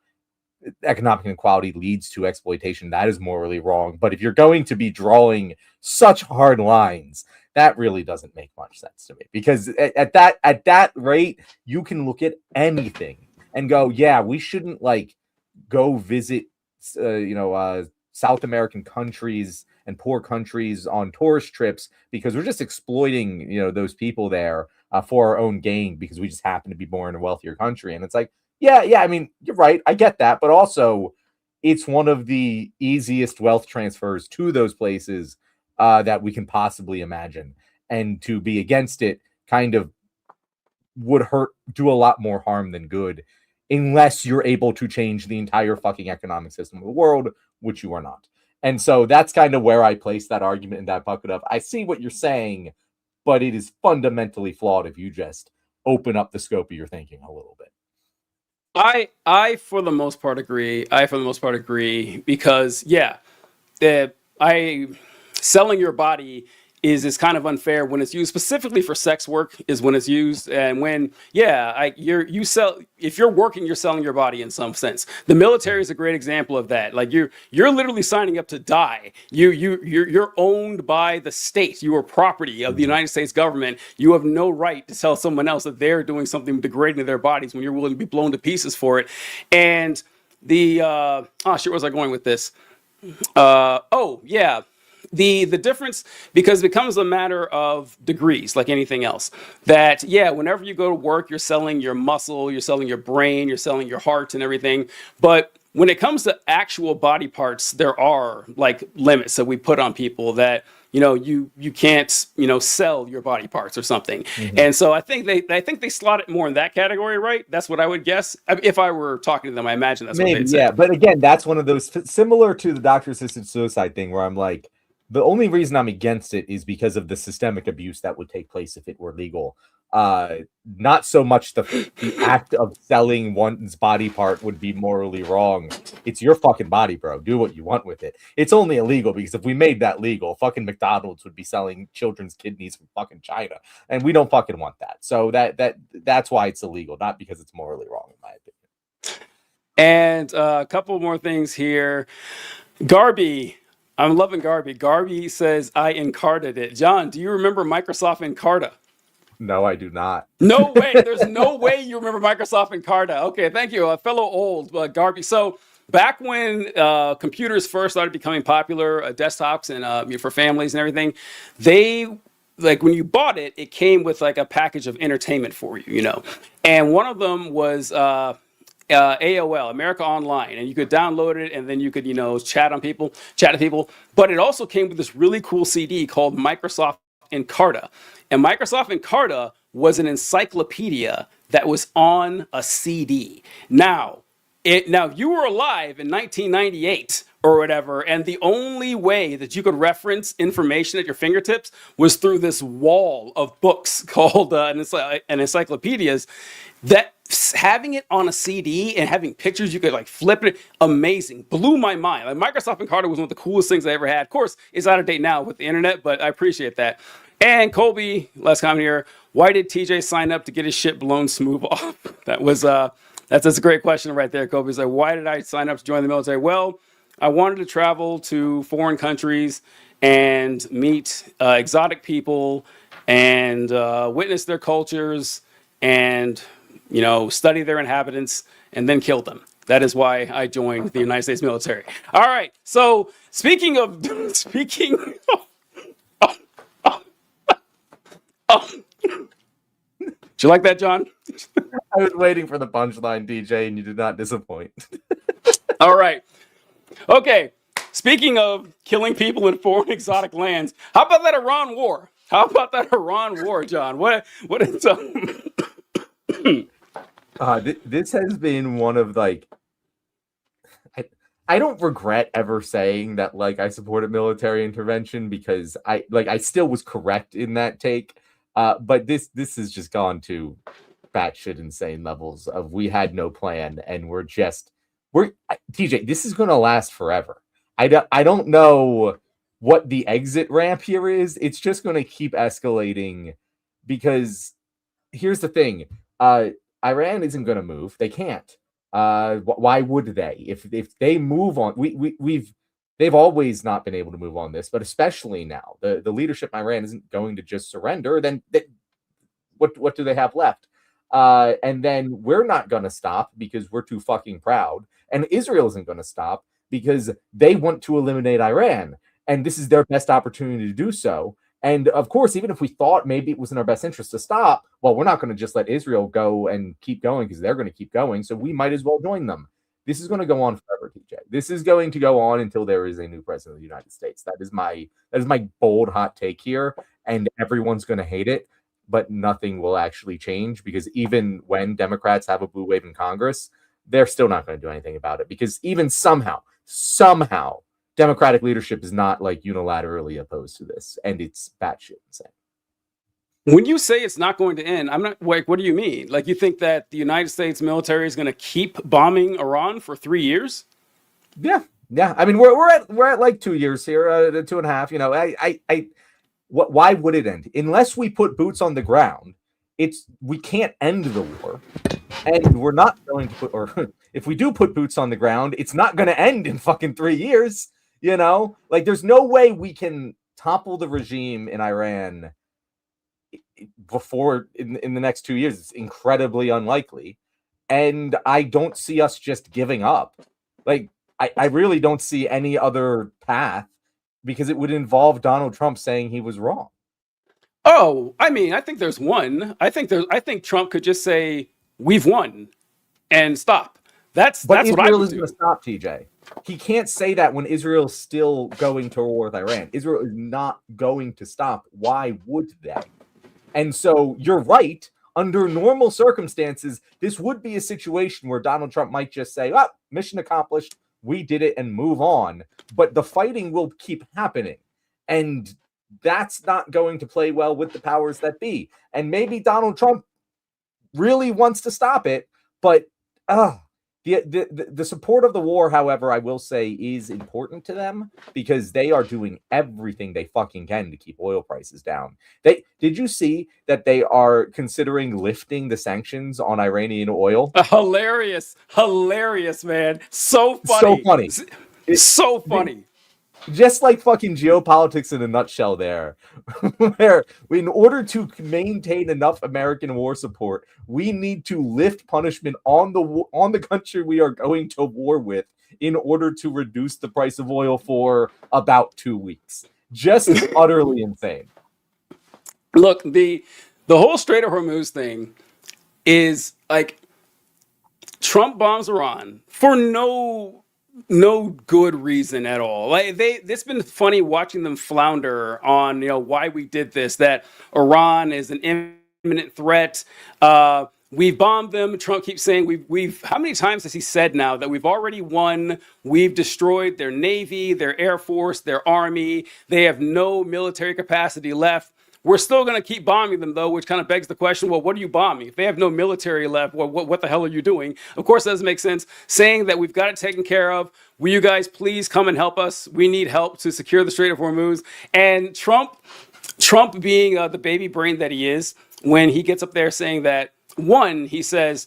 economic inequality leads to exploitation. That is morally wrong. But if you're going to be drawing such hard lines, that really doesn't make much sense to me, because at that rate, you can look at anything and go, yeah, we shouldn't go visit South American countries and poor countries on tourist trips because we're just exploiting those people there for our own gain because we just happen to be born in a wealthier country. And it's like, yeah, I mean, you're right, I get that, but also it's one of the easiest wealth transfers to those places that we can possibly imagine. And to be against it kind of would do a lot more harm than good, unless you're able to change the entire fucking economic system of the world, which you are not. And so that's kind of where I place that argument in that bucket of, I see what you're saying, but it is fundamentally flawed if you just open up the scope of your thinking a little bit. I for the most part agree. Because selling your body is kind of unfair when it's used specifically for sex work, is when it's used. And when if you're working, you're selling your body in some sense. The military is a great example of that. Like you're literally signing up to die. You're owned by the state. You are property of the United States government. You have no right to tell someone else that they're doing something degrading to their bodies when you're willing to be blown to pieces for it. And where was I going with this? The difference, because it becomes a matter of degrees, like anything else, that whenever you go to work, you're selling your muscle, you're selling your brain, you're selling your heart and everything. But when it comes to actual body parts, there are like limits that we put on people that you can't sell your body parts or something. Mhm. And so I think they slot it more in that category, right? That's what I would guess. If I were talking to them, I imagine that's what Maybe, they'd say. yeah. But again, that's one of those similar to the doctor-assisted suicide thing where I'm like, the only reason I'm against it is because of the systemic abuse that would take place if it were legal. Not so much the act of selling one's body part would be morally wrong. It's your fucking body, bro. Do what you want with it. It's only illegal because if we made that legal, fucking McDonald's would be selling children's kidneys from fucking China, and we don't fucking want that. So that's why it's illegal, not because it's morally wrong, in my opinion. And a couple more things here. Garby. I'm loving Garby. Garby says, I Encarted it. John, do you remember Microsoft Encarta? No, I do not. No way. There's no way you remember Microsoft Encarta. Okay, thank you. A fellow old Garby. So back when computers first started becoming popular, desktops and for families and everything, they like when you bought it, it came with like a package of entertainment for you, And one of them was AOL, America Online, and you could download it and then you could, chat to people. But it also came with this really cool CD called Microsoft Encarta. And Microsoft Encarta was an encyclopedia that was on a CD. Now, you were alive in 1998 or whatever, and the only way that you could reference information at your fingertips was through this wall of books called an encyclopedias. That having it on a CD and having pictures, you could like flip it, amazing, blew my mind. Like Microsoft Encarta was one of the coolest things I ever had. Of course, it's out of date now with the internet, but I appreciate that. And Colby, last comment here. Why did TJ sign up to get his shit blown smooth off? That's a great question right there, Colby. He's like, why did I sign up to join the military? Well, I wanted to travel to foreign countries and meet exotic people and witness their cultures and study their inhabitants and then kill them. That is why I joined the United States military. All right. So speaking of did you like that, John? I was waiting for the punchline, DJ, and you did not disappoint. All right. Okay. Speaking of killing people in foreign exotic lands, how about that Iran war? John? What is This has been one of like, I don't regret ever saying that like I supported military intervention because I still was correct in that take. But this has just gone to batshit insane levels of we had no plan and we're TJ, this is gonna last forever. I don't know what the exit ramp here is. It's just gonna keep escalating because here's the thing. Iran isn't gonna move. They can't. Why would they? If they move on, they've always not been able to move on this, but especially now, the leadership in Iran isn't going to just surrender. Then what do they have left? And then we're not going to stop because we're too fucking proud, and Israel isn't going to stop because they want to eliminate Iran, and this is their best opportunity to do so. And of course, even if we thought maybe it was in our best interest to stop, well, we're not going to just let Israel go and keep going because they're going to keep going. So we might as well join them. This is going to go on forever, TJ. This is going to go on until there is a new president of the United States. That is my bold hot take here, and everyone's going to hate it, but nothing will actually change because even when Democrats have a blue wave in Congress, they're still not going to do anything about it because even somehow, Democratic leadership is not like unilaterally opposed to this, and it's batshit insane. When you say it's not going to end, I'm not like, what do you mean? Like, you think that the United States military is going to keep bombing Iran for 3 years? Yeah. I mean, we're at like 2 years here, 2.5. Why would it end? Unless we put boots on the ground, we can't end the war, and we're not going to put, or if we do put boots on the ground, it's not going to end in fucking 3 years. Like there's no way we can topple the regime in Iran before in the next 2 years. It's incredibly unlikely, and I don't see us just giving up. Like I really don't see any other path because it would involve Donald Trump saying he was wrong. Oh, I mean, I think there's one. I think Trump could just say we've won and stop. But That's what I Israel would is going to do. stop, TJ. He can't say that when Israel's still going to war with Iran. Israel is not going to stop. Why would they? And so you're right. Under normal circumstances, this would be a situation where Donald Trump might just say, "Oh, mission accomplished. We did it," and move on. But the fighting will keep happening. And that's not going to play well with the powers that be. And maybe Donald Trump really wants to stop it, but the support of the war, however, I will say is important to them because they are doing everything they fucking can to keep oil prices down. Did you see that they are considering lifting the sanctions on Iranian oil? Hilarious, man. So So funny. funny. So funny. Just like fucking geopolitics in a nutshell there, where in order to maintain enough American war support, we need to lift punishment on the country we are going to war with in order to reduce the price of oil for about 2 weeks. Just utterly insane. Look, the whole Strait of Hormuz thing is like Trump bombs Iran for no good reason at all. Like it's been funny watching them flounder on why we did this. That Iran is an imminent threat. We've bombed them. Trump keeps saying we've. How many times has he said now that we've already won? We've destroyed their navy, their air force, their army. They have no military capacity left. We're still going to keep bombing them, though, which kind of begs the question, well, what are you bombing? If they have no military left, well, what the hell are you doing? Of course, that doesn't make sense. Saying that we've got it taken care of. Will you guys please come and help us? We need help to secure the Strait of Hormuz. And Trump being the baby brain that he is, when he gets up there saying that, one, he says,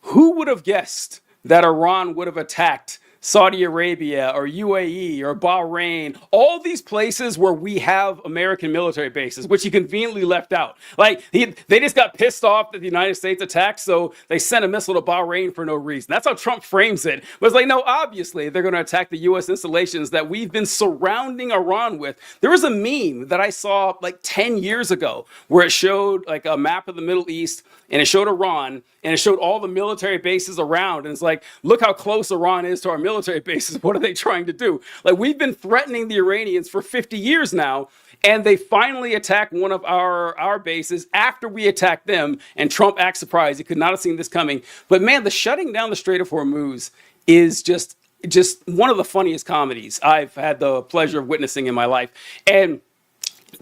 who would have guessed that Iran would have attacked Saudi Arabia or UAE or Bahrain, all these places where we have American military bases, which he conveniently left out. Like they just got pissed off that the United States attacked, so they sent a missile to Bahrain for no reason. That's how Trump frames it. But it's like, no, obviously they're going to attack the U.S. installations that we've been surrounding Iran with. There was a meme that I saw like 10 years ago where it showed like a map of the Middle East, and it showed Iran, and it showed all the military bases around. And it's like, look how close Iran is to our military bases. What are they trying to do? Like, we've been threatening the Iranians for 50 years now, and they finally attack one of our bases after we attacked them, and Trump acts surprised. He could not have seen this coming. But man, the shutting down the Strait of Hormuz is just one of the funniest comedies I've had the pleasure of witnessing in my life. And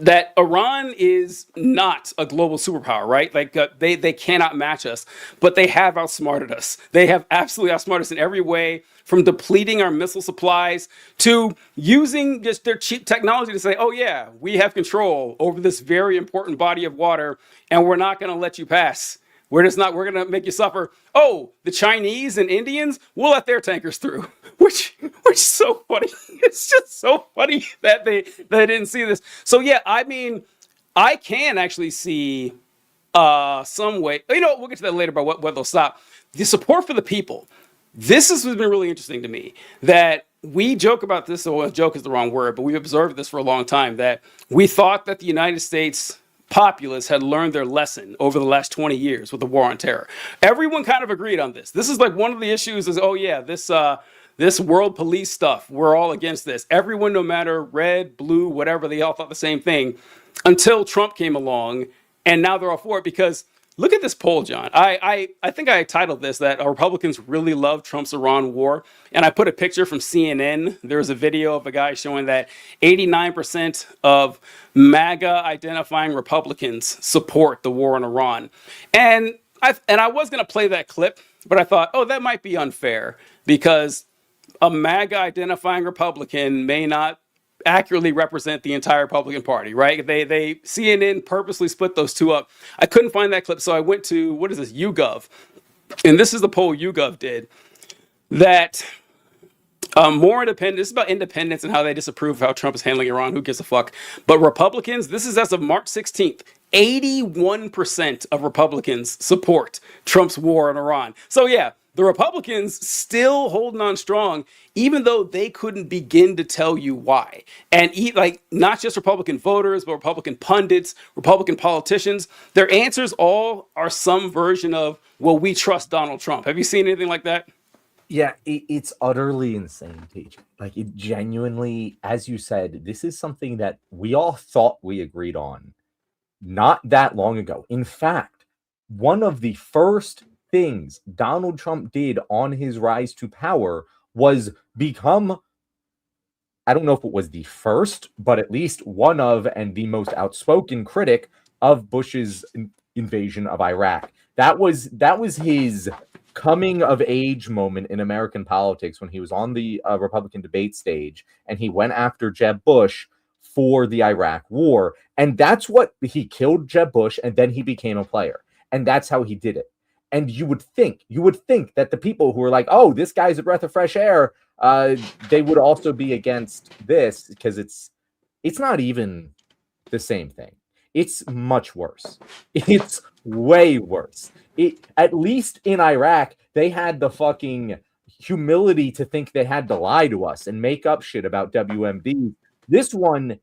that Iran is not a global superpower, right? Like they cannot match us, but they have outsmarted us. They have absolutely outsmarted us in every way, from depleting our missile supplies to using just their cheap technology to say, oh yeah, we have control over this very important body of water, and we're not going to let you pass. We're going to make you suffer. Oh, the Chinese and Indians, we'll let their tankers through, which is so funny. It's just so funny that they didn't see this. So yeah, I mean, I can actually see some way, we'll get to that later about what they'll stop. The support for the people. This has been really interesting to me, that we joke about this, so joke is the wrong word, but we've observed this for a long time, that we thought that the United States populace had learned their lesson over the last 20 years with the war on terror. Everyone kind of agreed on this. This is like one of the issues is, oh yeah, this world police stuff, we're all against this. Everyone, no matter red, blue, whatever, they all thought the same thing until Trump came along, and now they're all for it because look at this poll, John. I think I titled this that Republicans really love Trump's Iran war. And I put a picture from CNN. There was a video of a guy showing that 89% of MAGA identifying Republicans support the war in Iran. And I was going to play that clip, but I thought, oh, that might be unfair because a MAGA identifying Republican may not accurately represent the entire Republican Party, right? They CNN purposely split those two up. I couldn't find that clip, so I went to, what is this, YouGov. And this is the poll YouGov did, that more independent, this is about independence and how they disapprove of how Trump is handling Iran, who gives a fuck. But Republicans, this is as of March 16th, 81% of Republicans support Trump's war on Iran. So yeah, the Republicans still holding on strong, even though they couldn't begin to tell you why. And like not just Republican voters, but Republican pundits, Republican politicians, their answers all are some version of, well, we trust Donald Trump. Have you seen anything like that? Yeah, it's utterly insane, TJ. Like, it genuinely, as you said, this is something that we all thought we agreed on not that long ago. In fact, one of the first things Donald Trump did on his rise to power was become, I don't know if it was the first, but at least one of and the most outspoken critic of Bush's invasion of Iraq. That was his coming of age moment in American politics when he was on the Republican debate stage and he went after Jeb Bush for the Iraq war. And that's what he killed Jeb Bush and then he became a player. And that's how he did it. And you would think that the people who are like, oh, this guy's a breath of fresh air, they would also be against this because it's not even the same thing. It's much worse. It's way worse. At least in Iraq, they had the fucking humility to think they had to lie to us and make up shit about WMD. This one,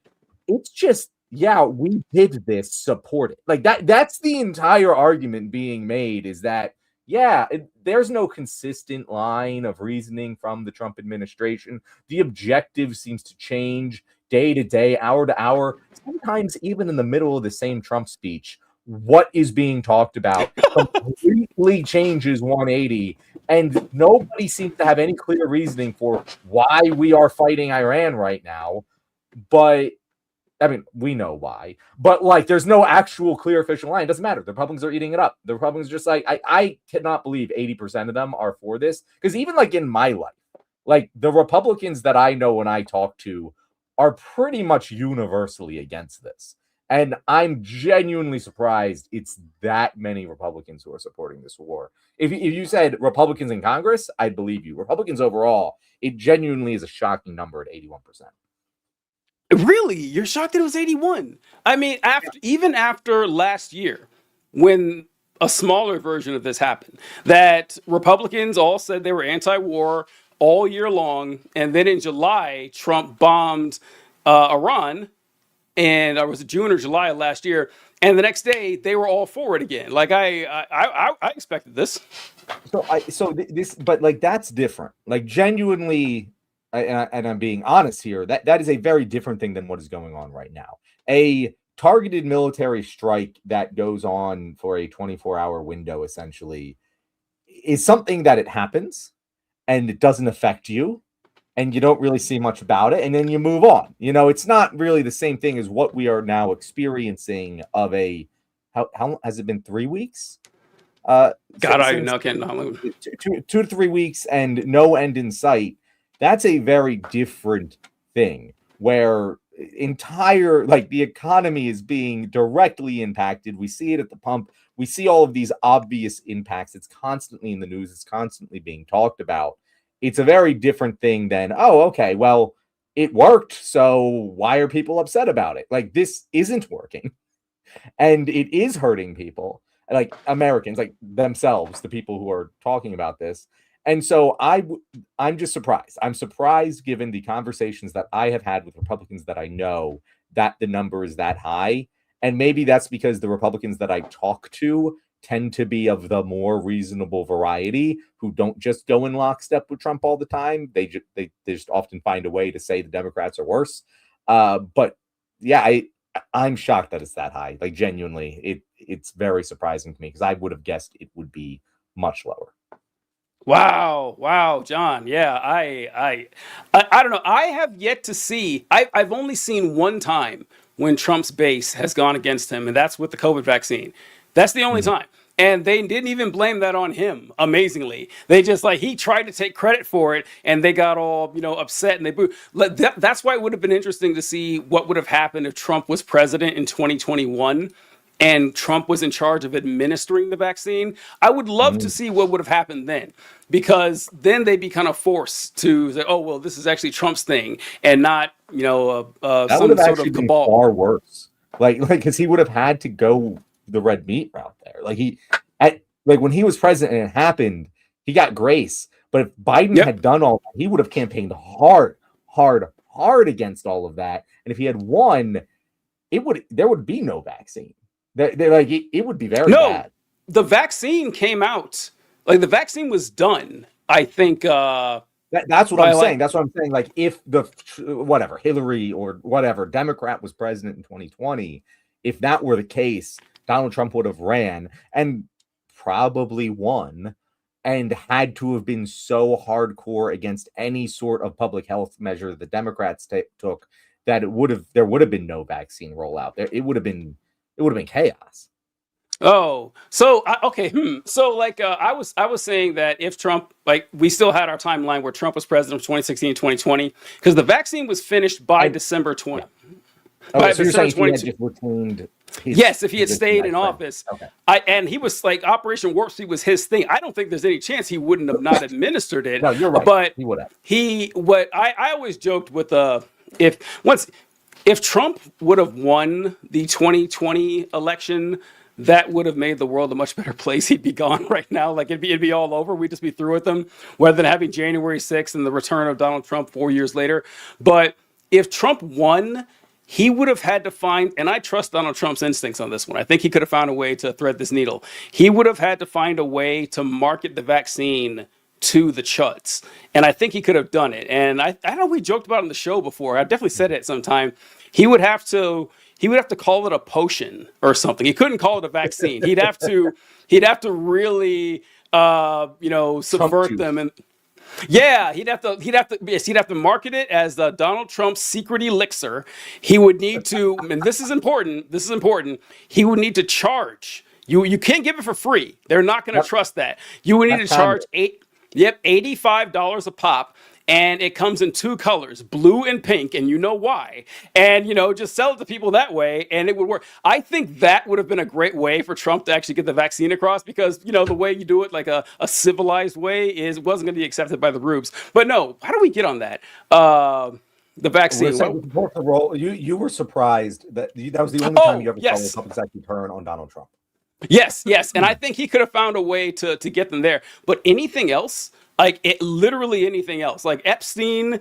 it's just, yeah, we did this, support it. Like that's the entire argument being made is that, yeah, there's no consistent line of reasoning from the Trump administration. The objective seems to change day to day, hour to hour, sometimes even in the middle of the same Trump speech. What is being talked about completely changes 180, and nobody seems to have any clear reasoning for why we are fighting Iran right now. But I mean, we know why, but like, there's no actual clear official line. It doesn't matter. The Republicans are eating it up. The Republicans are just like, I cannot believe 80% of them are for this. Because even like in my life, like the Republicans that I know and I talk to are pretty much universally against this. And I'm genuinely surprised it's that many Republicans who are supporting this war. If you said Republicans in Congress, I'd believe you. Republicans overall, it genuinely is a shocking number at 81%. Really? You're shocked that it was 81? I mean, even after last year, when a smaller version of this happened, that Republicans all said they were anti-war all year long, and then in July, Trump bombed Iran, and it was June or July of last year, and the next day they were all for it again. Like I expected this. This, but like that's different. Like genuinely, and I'm being honest here, that is a very different thing than what is going on right now. A targeted military strike that goes on for a 24-hour window essentially is something that it happens and it doesn't affect you and you don't really see much about it and then you move on. You know, it's not really the same thing as what we are now experiencing of a how has it been 3 weeks? God, I know, can't. No, 2 to 3 weeks and no end in sight. That's a very different thing where like the economy is being directly impacted. We see it at the pump. We see all of these obvious impacts. It's constantly in the news. It's constantly being talked about. It's a very different thing than, oh, okay, well, it worked. So why are people upset about it? Like, this isn't working and it is hurting people, like Americans, like themselves, the people who are talking about this. And so I'm just surprised. I'm surprised given the conversations that I have had with Republicans that I know that the number is that high. And maybe that's because the Republicans that I talk to tend to be of the more reasonable variety who don't just go in lockstep with Trump all the time. They just often find a way to say the Democrats are worse. But yeah, I'm shocked that it's that high. Like genuinely, it's very surprising to me because I would have guessed it would be much lower. Wow, John. Yeah, I don't know. I have yet to see. I've only seen one time when Trump's base has gone against him, and that's with the COVID vaccine. That's the only Mhm. time. And they didn't even blame that on him, amazingly. They just like he tried to take credit for it and they got all, upset and they booed. That's why it would have been interesting to see what would have happened if Trump was president in 2021 and Trump was in charge of administering the vaccine. I would love to Mhm. see what would have happened then, because then they'd be kind of forced to say, oh, well, this is actually Trump's thing and not, That would some have sort actually of been cabal. far worse. Like, because he would have had to go the red meat route there. Like when he was president and it happened, he got grace. But if Biden Yep. had done all that, he would have campaigned hard, hard, hard against all of that. And if he had won, there would be no vaccine. It would be very No, bad. the vaccine came out. Like the vaccine was done I think That's what by I'm like saying. That's what I'm saying. Like, if the whatever Hillary or whatever Democrat was president in 2020, if that were the case, Donald Trump would have ran and probably won, and had to have been so hardcore against any sort of public health measure the Democrats took that there would have been no vaccine rollout. It would have been chaos. Oh, so okay. So like I was saying that if Trump, like, we still had our timeline where Trump was president of 2016 and 2020 because the vaccine was finished by And December yeah. 20 Okay, by so you're December saying he had 22. just retained his Yes, if he had position stayed as in president. office, Okay. and he was like Operation Warp Speed was his thing. I don't think there's any chance he wouldn't have not administered it. No, you're right. But He would have. what I always joked with if once if Trump would have won the 2020 election, that would have made the world a much better place. He'd be gone right now. Like it'd be all over. We'd just be through with them, rather than having January 6th and the return of Donald Trump 4 years later. But if Trump won, he would have had to find, and I trust Donald Trump's instincts on this one. I think he could have found a way to thread this needle. He would have had to find a way to market the vaccine to the chuds. And I think he could have done it. And I know we joked about it on the show before. I definitely said it at some time. He would have to call it a potion or something. He couldn't call it a vaccine. He'd have to really subvert them. And yeah, he'd have to market it as the Donald Trump secret elixir. He would need to, and this is important. He would need to charge. You can't give it for free. They're not going to trust that. You would need to charge $85 a pop. And it comes in two colors, blue and pink, and you know why. And, just sell it to people that way, and it would work. I think that would have been a great way for Trump to actually get the vaccine across, because, the way you do it, like a civilized way, wasn't going to be accepted by the rubes. But no, how do we get on that? The vaccine. You were surprised that was the only time you ever saw the Republicans actually turn on Donald Trump. Yes, and I think he could have found a way to get them there. But anything else? Literally anything else. Like Epstein,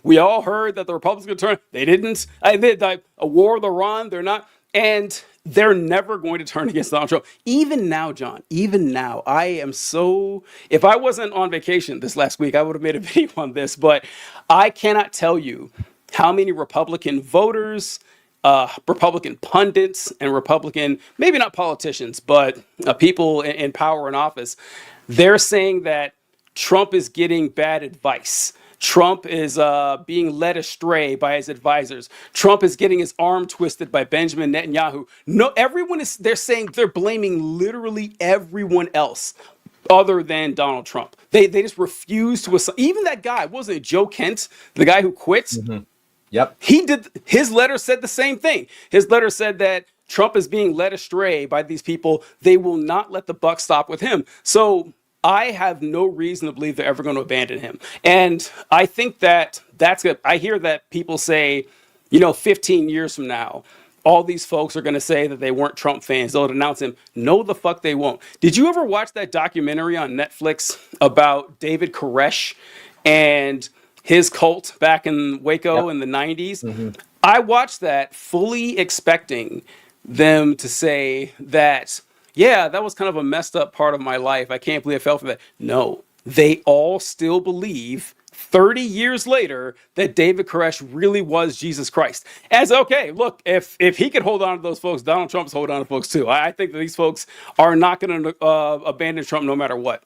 we all heard that the Republicans would turn. They didn't. A war with Iran, they're not. And they're never going to turn against Donald Trump. Even now, John, I am so... If I wasn't on vacation this last week, I would have made a video on this. But I cannot tell you how many Republican voters, Republican pundits, and Republican, maybe not politicians, but people in power and office, they're saying that Trump is getting bad advice. Trump is being led astray by his advisors. Trump is getting his arm twisted by Benjamin Netanyahu. No, they're saying they're blaming literally everyone else other than Donald Trump. They just refuse to assign. Even that guy, wasn't it Joe Kent, the guy who quit? Mm-hmm. Yep. His letter said the same thing. His letter said that Trump is being led astray by these people. They will not let the buck stop with him. So I have no reason to believe they're ever going to abandon him. And I think that's good. I hear that people say, 15 years from now, all these folks are going to say that they weren't Trump fans. They'll denounce him. No, the fuck they won't. Did you ever watch that documentary on Netflix about David Koresh and his cult back in Waco in the 90s? Mm-hmm. I watched that fully expecting them to say that, yeah, that was kind of a messed up part of my life. I can't believe I fell for that. No, they all still believe 30 years later that David Koresh really was Jesus Christ. Okay, look, if he could hold on to those folks, Donald Trump's holding on to folks too. I think that these folks are not going to abandon Trump no matter what.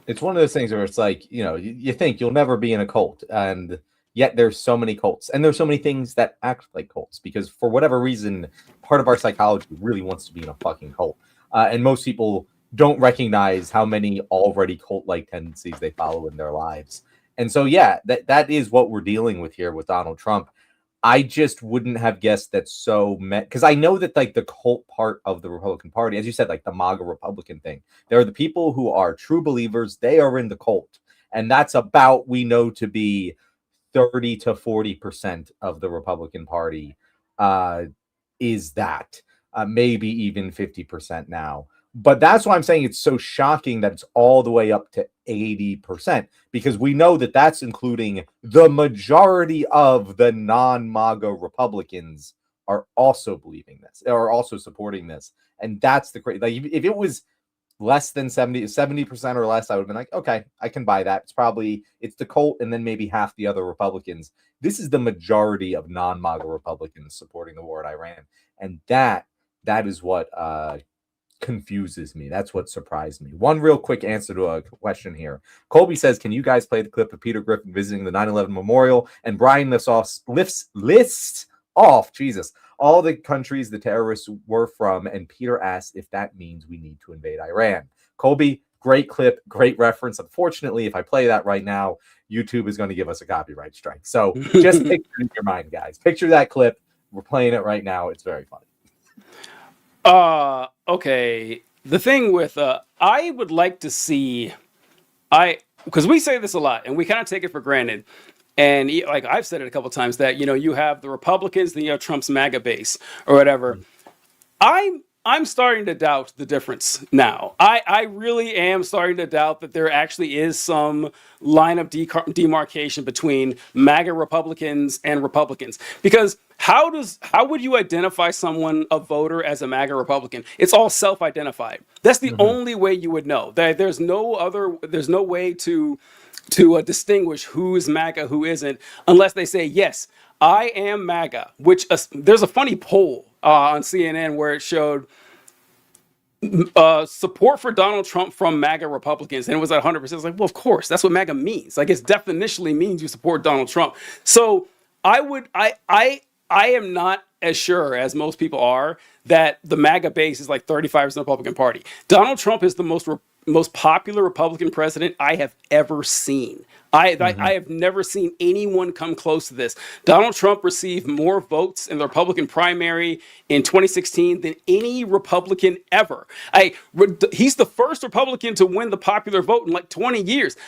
It's one of those things where it's like, you think you'll never be in a cult, and yet there's so many cults, and there's so many things that act like cults, because for whatever reason, part of our psychology really wants to be in a fucking cult. And most people don't recognize how many already cult-like tendencies they follow in their lives. And so, yeah, that is what we're dealing with here with Donald Trump. I just wouldn't have guessed that because I know that like the cult part of the Republican Party, as you said, like the MAGA Republican thing, there are the people who are true believers. They are in the cult. And that's about, we know to be 30 to 40% of the Republican Party is that. Maybe even 50% now. But that's why I'm saying it's so shocking that it's all the way up to 80%, because we know that that's including the majority of the non-MAGA Republicans are also believing this, or also supporting this. And that's the crazy. Like, if it was less than 70% or less, I would have been like, okay, I can buy that. It's the cult and then maybe half the other Republicans. This is the majority of non-MAGA Republicans supporting the war in Iran. And that is what confuses me. That's what surprised me. One real quick answer to a question here. Colby says, can you guys play the clip of Peter Griffin visiting the 9/11 memorial? And Brian lists off, Jesus, all the countries the terrorists were from. And Peter asks if that means we need to invade Iran. Colby, great clip, great reference. Unfortunately, if I play that right now, YouTube is going to give us a copyright strike. So just picture it in your mind, guys. Picture that clip. We're playing it right now. It's very funny. Okay. The thing with, I would like to see, because we say this a lot and we kind of take it for granted. And like I've said it a couple of times that, you have the Republicans, then you have Trump's MAGA base or whatever. I'm starting to doubt the difference now. I really am starting to doubt that there actually is some line of demarcation between MAGA Republicans and Republicans. Because how would you identify someone, a voter, as a MAGA Republican? It's all self-identified. That's the only way you would know. There's no way to distinguish who's MAGA, who isn't, unless they say, yes, I am MAGA, which there's a funny poll on CNN where it showed support for Donald Trump from MAGA Republicans, and it was at 100%. It's like, well, of course, that's what MAGA means. Like, it definitionally means you support Donald Trump. So I am not as sure as most people are that the MAGA base is like 35% Republican Party. Donald Trump is the most popular Republican president I have ever seen. I have never seen anyone come close to this. Donald Trump received more votes in the Republican primary in 2016 than any Republican ever. He's the first Republican to win the popular vote in like 20 years.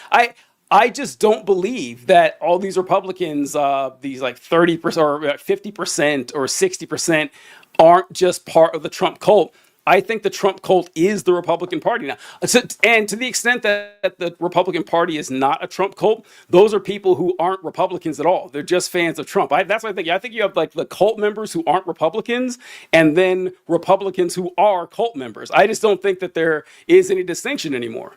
I just don't believe that all these Republicans, these like 30% or 50% or 60%, aren't just part of the Trump cult. I think the Trump cult is the Republican Party now. And to the extent that the Republican Party is not a Trump cult, those are people who aren't Republicans at all. They're just fans of Trump. That's what I think. I think you have like the cult members who aren't Republicans and then Republicans who are cult members. I just don't think that there is any distinction anymore.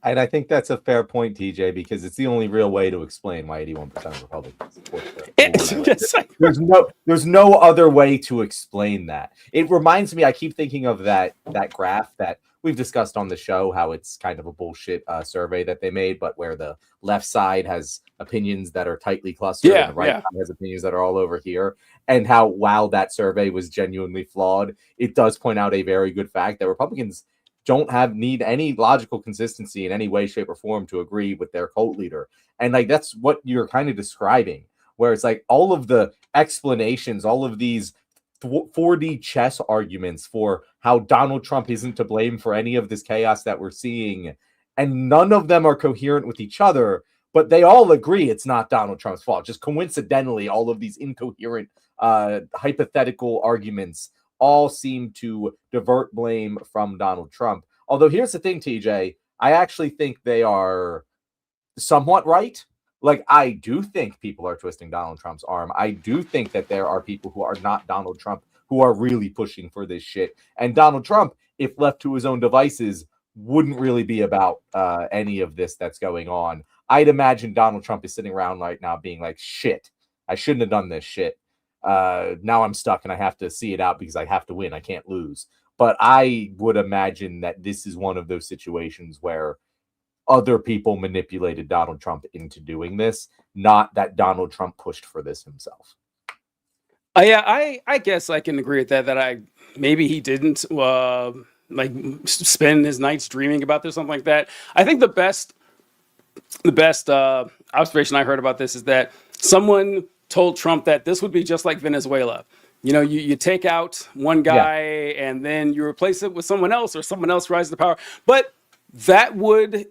And I think that's a fair point, TJ, because it's the only real way to explain why 81% of Republicans support the there's no other way to explain that. It reminds me, I keep thinking of that graph that we've discussed on the show, how it's kind of a bullshit survey that they made, but where the left side has opinions that are tightly clustered and the right side has opinions that are all over here. And how, while that survey was genuinely flawed, it does point out a very good fact that Republicans don't need any logical consistency in any way, shape, or form to agree with their cult leader. And like, that's what you're kind of describing, where it's like all of the explanations, all of these 4D chess arguments for how Donald Trump isn't to blame for any of this chaos that we're seeing. And none of them are coherent with each other, but they all agree it's not Donald Trump's fault. Just coincidentally, all of these incoherent, hypothetical arguments all seem to divert blame from Donald Trump. Although here's the thing, TJ, I actually think they are somewhat right. Like, I do think people are twisting Donald Trump's arm. I do think that there are people who are not Donald Trump who are really pushing for this shit. And Donald Trump, if left to his own devices, wouldn't really be about any of this that's going on. I'd imagine Donald Trump is sitting around right now being like, shit, I shouldn't have done this shit. Now I'm stuck and I have to see it out because I have to win. I can't lose. But I would imagine that this is one of those situations where other people manipulated Donald Trump into doing this, not that Donald Trump pushed for this himself. Yeah, I guess I can agree with that maybe he didn't like spend his nights dreaming about this, something like that. I think the best observation I heard about this is that someone told Trump that this would be just like Venezuela. You take out one guy and then you replace it with someone else, or someone else rises to power. But that would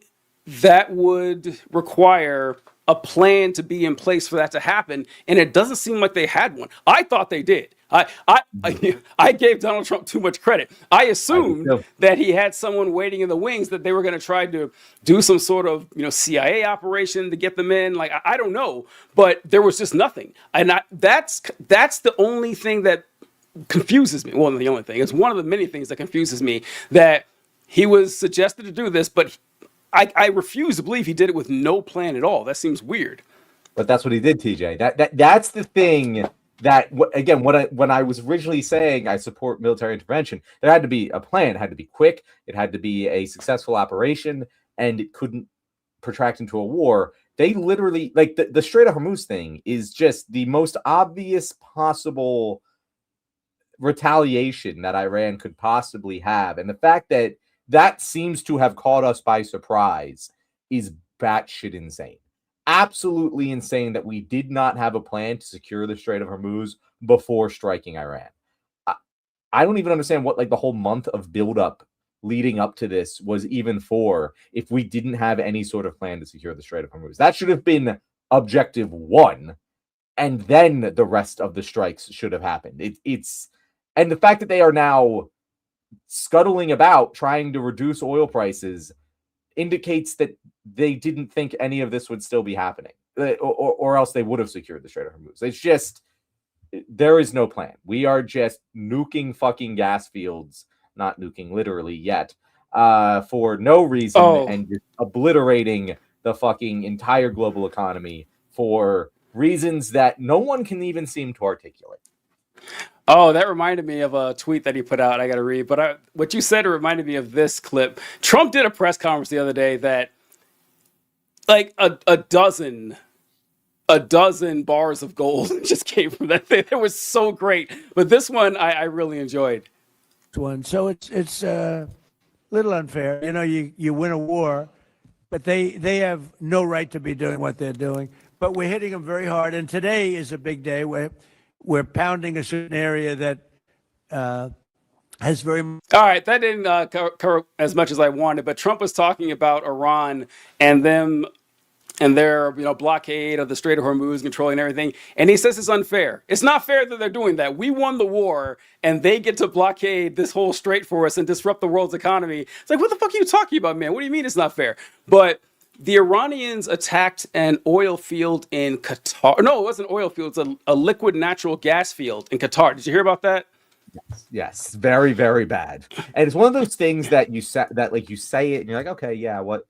require a plan to be in place for that to happen, and it doesn't seem like they had one. I thought they did. I gave Donald Trump too much credit. I assumed that he had someone waiting in the wings, that they were going to try to do some sort of CIA operation to get them in. Like, I don't know, but there was just nothing, and that's the only thing that confuses me. Well, the only thing, it's one of the many things that confuses me, that He was suggested to do this, but I refuse to believe he did it with no plan at all. That seems weird. But that's what he did, TJ. That's the thing that again, when I was originally saying I support military intervention, there had to be a plan. It had to be quick. It had to be a successful operation, and it couldn't protract into a war. They literally, like, the Strait of Hormuz thing is just the most obvious possible retaliation that Iran could possibly have, and the fact that that seems to have caught us by surprise is batshit insane. Absolutely insane that we did not have a plan to secure the Strait of Hormuz before striking Iran. I don't even understand what, like, the whole month of buildup leading up to this was even for, if we didn't have any sort of plan to secure the Strait of Hormuz. That should have been objective one, and then the rest of the strikes should have happened. And the fact that they are now scuttling about trying to reduce oil prices indicates that they didn't think any of this would still be happening, or else they would have secured the Strait of Hormuz. It's just, there is no plan. We are just nuking fucking gas fields, not nuking literally yet, for no reason, and just obliterating the fucking entire global economy for reasons that no one can even seem to articulate. Oh, that reminded me of a tweet that he put out. I got to read. But what you said reminded me of this clip. Trump did a press conference the other day that, like, a dozen bars of gold just came from that thing. It was so great. But this one I really enjoyed. So it's a little unfair. You know, you win a war, but they have no right to be doing what they're doing. But we're hitting them very hard. And today is a big day where we're pounding a certain area that has very... All right, that didn't cover as much as I wanted, but Trump was talking about Iran and them and their blockade of the Strait of Hormuz, controlling everything, and he says it's unfair. It's not fair that they're doing that. We won the war, and they get to blockade this whole strait for us and disrupt the world's economy. It's like, what the fuck are you talking about, man? What do you mean it's not fair? But the Iranians attacked an oil field in Qatar. No, it wasn't an oil field. It's a liquid natural gas field in Qatar. Did you hear about that? Yes, very, very bad. And it's one of those things that you say it and you're like, okay, yeah, what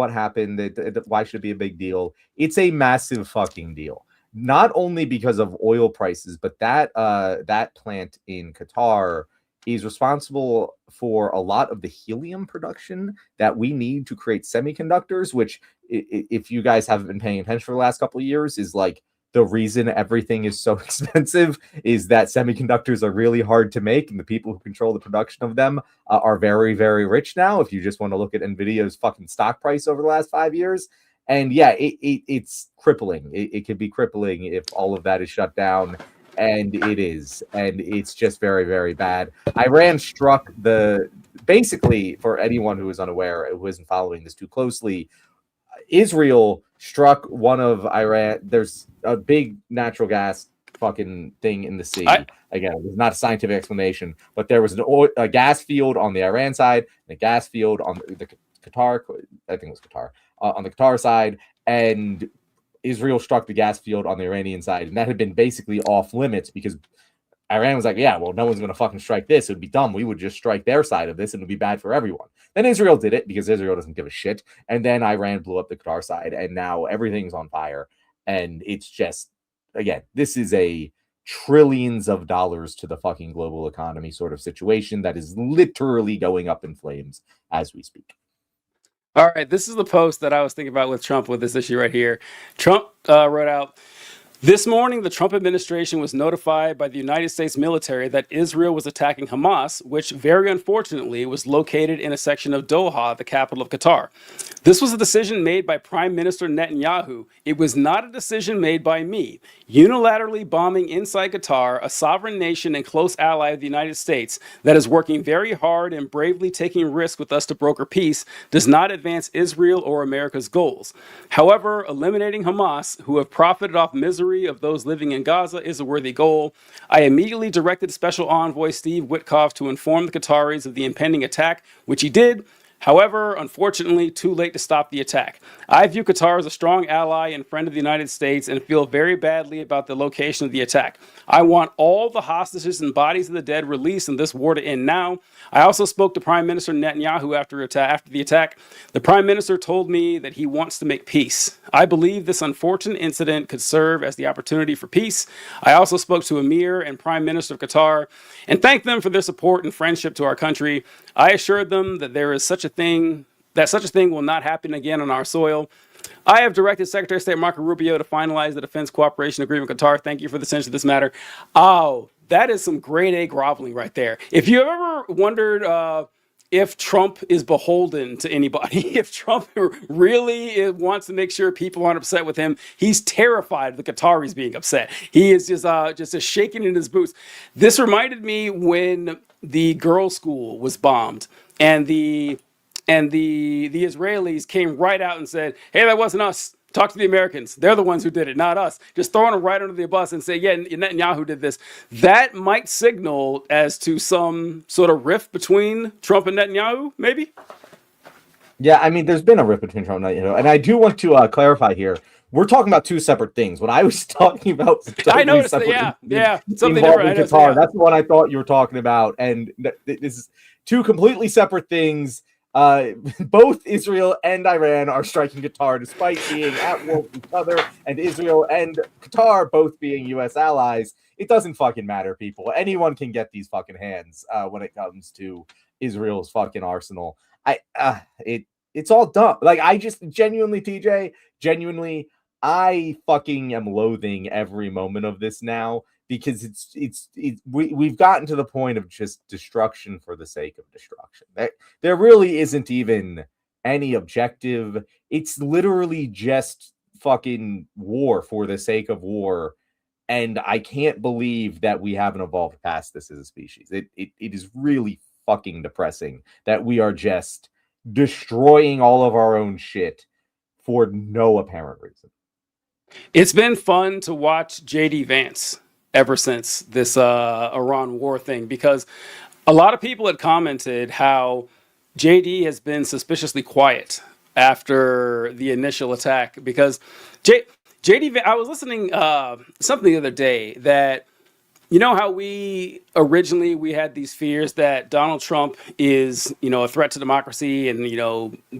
happened? Why should it be a big deal? It's a massive fucking deal. Not only because of oil prices, but that plant in Qatar is responsible for a lot of the helium production that we need to create semiconductors, which, if you guys haven't been paying attention for the last couple of years, is like the reason everything is so expensive, is that semiconductors are really hard to make, and the people who control the production of them are very, very rich now, if you just want to look at NVIDIA's fucking stock price over the last 5 years. And yeah, it's crippling. It could be crippling if all of that is shut down. And it is. And it's just very, very bad. Iran struck basically, for anyone who is unaware, who isn't following this too closely, Israel struck one of Iran. There's a big natural gas fucking thing in the sea. Again, it was not a scientific explanation, but there was a gas field on the Iran side, and a gas field on the Qatar, I think it was Qatar, on the Qatar side, and Israel struck the gas field on the Iranian side, and that had been basically off limits because Iran was like, yeah, well, no one's going to fucking strike this. It would be dumb. We would just strike their side of this, and it would be bad for everyone. Then Israel did it because Israel doesn't give a shit, and then Iran blew up the Qatar side, and now everything's on fire, and it's just, again, this is a trillions of dollars to the fucking global economy sort of situation that is literally going up in flames as we speak. All right, this is the post that I was thinking about with Trump with this issue right here. Trump wrote out, "This morning, the Trump administration was notified by the United States military that Israel was attacking Hamas, which very unfortunately was located in a section of Doha, the capital of Qatar. This was a decision made by Prime Minister Netanyahu. It was not a decision made by me. Unilaterally bombing inside Qatar, a sovereign nation and close ally of the United States that is working very hard and bravely taking risks with us to broker peace, does not advance Israel or America's goals. However, eliminating Hamas, who have profited off misery of those living in Gaza, is a worthy goal. I immediately directed Special Envoy Steve Witkoff to inform the Qataris of the impending attack, which he did. However, unfortunately, too late to stop the attack. I view Qatar as a strong ally and friend of the United States and feel very badly about the location of the attack. I want all the hostages and bodies of the dead released and this war to end now. I also spoke to Prime Minister Netanyahu after the attack. The Prime Minister told me that he wants to make peace. I believe this unfortunate incident could serve as the opportunity for peace. I also spoke to Emir and Prime Minister of Qatar and thanked them for their support and friendship to our country. I assured them that there is such a thing will not happen again on our soil. I have directed Secretary of State Marco Rubio to finalize the defense cooperation agreement with Qatar. Thank you for the attention to this matter. Oh, that is some grade A groveling right there. If you ever wondered if Trump is beholden to anybody, if Trump really wants to make sure people aren't upset with him, he's terrified of the Qataris being upset. He is just shaking in his boots. This reminded me when the girls' school was bombed, and the Israelis came right out and said, "Hey, that wasn't us. Talk to the Americans. They're the ones who did it, not us." Just throwing them right under the bus and say, "Yeah, Netanyahu did this." That might signal as to some sort of rift between Trump and Netanyahu, maybe. Yeah, I mean, there's been a rift between Trump and Netanyahu, and I do want to clarify here. We're talking about two separate things. What I was talking about, I noticed that, yeah, something involving different. Qatar. That's the one I thought you were talking about, and this is two completely separate things. Both Israel and Iran are striking Qatar despite being at war with each other, and Israel and Qatar both being U.S. allies. It doesn't fucking matter, people. Anyone can get these fucking hands when it comes to Israel's fucking arsenal. It's all dumb. Like, I just genuinely, TJ, I fucking am loathing every moment of this now, because we've gotten to the point of just destruction for the sake of destruction. There really isn't even any objective. It's literally just fucking war for the sake of war. And I can't believe that we haven't evolved past this as a species. It is really fucking depressing that we are just destroying all of our own shit for no apparent reason. It's been fun to watch JD Vance ever since this Iran war thing, because a lot of people had commented how JD has been suspiciously quiet after the initial attack, because JD, I was listening something the other day that, you know how we had these fears that Donald Trump is, a threat to democracy and,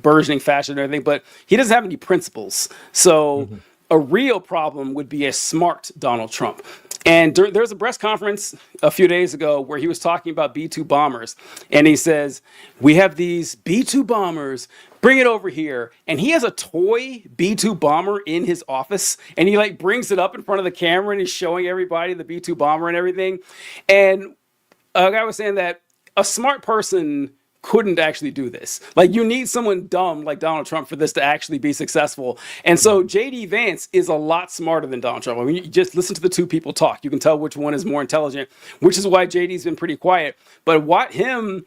burgeoning fascism and everything, but he doesn't have any principles. So a real problem would be a smart Donald Trump. And there was a press conference a few days ago where he was talking about B-2 bombers. And he says, "We have these B-2 bombers, bring it over here." And he has a toy B-2 bomber in his office. And he brings it up in front of the camera and he's showing everybody the B-2 bomber and everything. And a guy was saying that a smart person couldn't actually do this. You need someone dumb like Donald Trump for this to actually be successful. And so JD Vance is a lot smarter than Donald Trump. I mean, you just listen to the two people talk. You can tell which one is more intelligent, which is why JD's been pretty quiet. But what him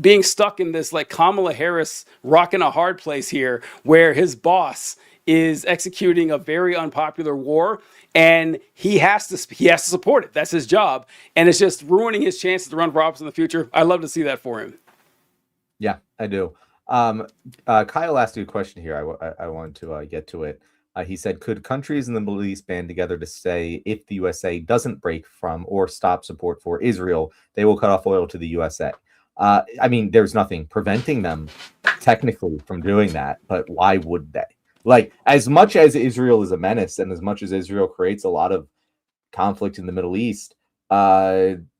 being stuck in this Kamala Harris rocking a hard place here, where his boss is executing a very unpopular war, and he has to support it. That's his job. And it's just ruining his chances to run for office in the future. I love to see that for him. Yeah, I do. Kyle asked you a question here. I wanted to get to it. He said, could countries in the Middle East band together to say if the USA doesn't break from or stop support for Israel, they will cut off oil to the USA? I mean, there's nothing preventing them technically from doing that, but why would they? As much as Israel is a menace and as much as Israel creates a lot of conflict in the Middle East,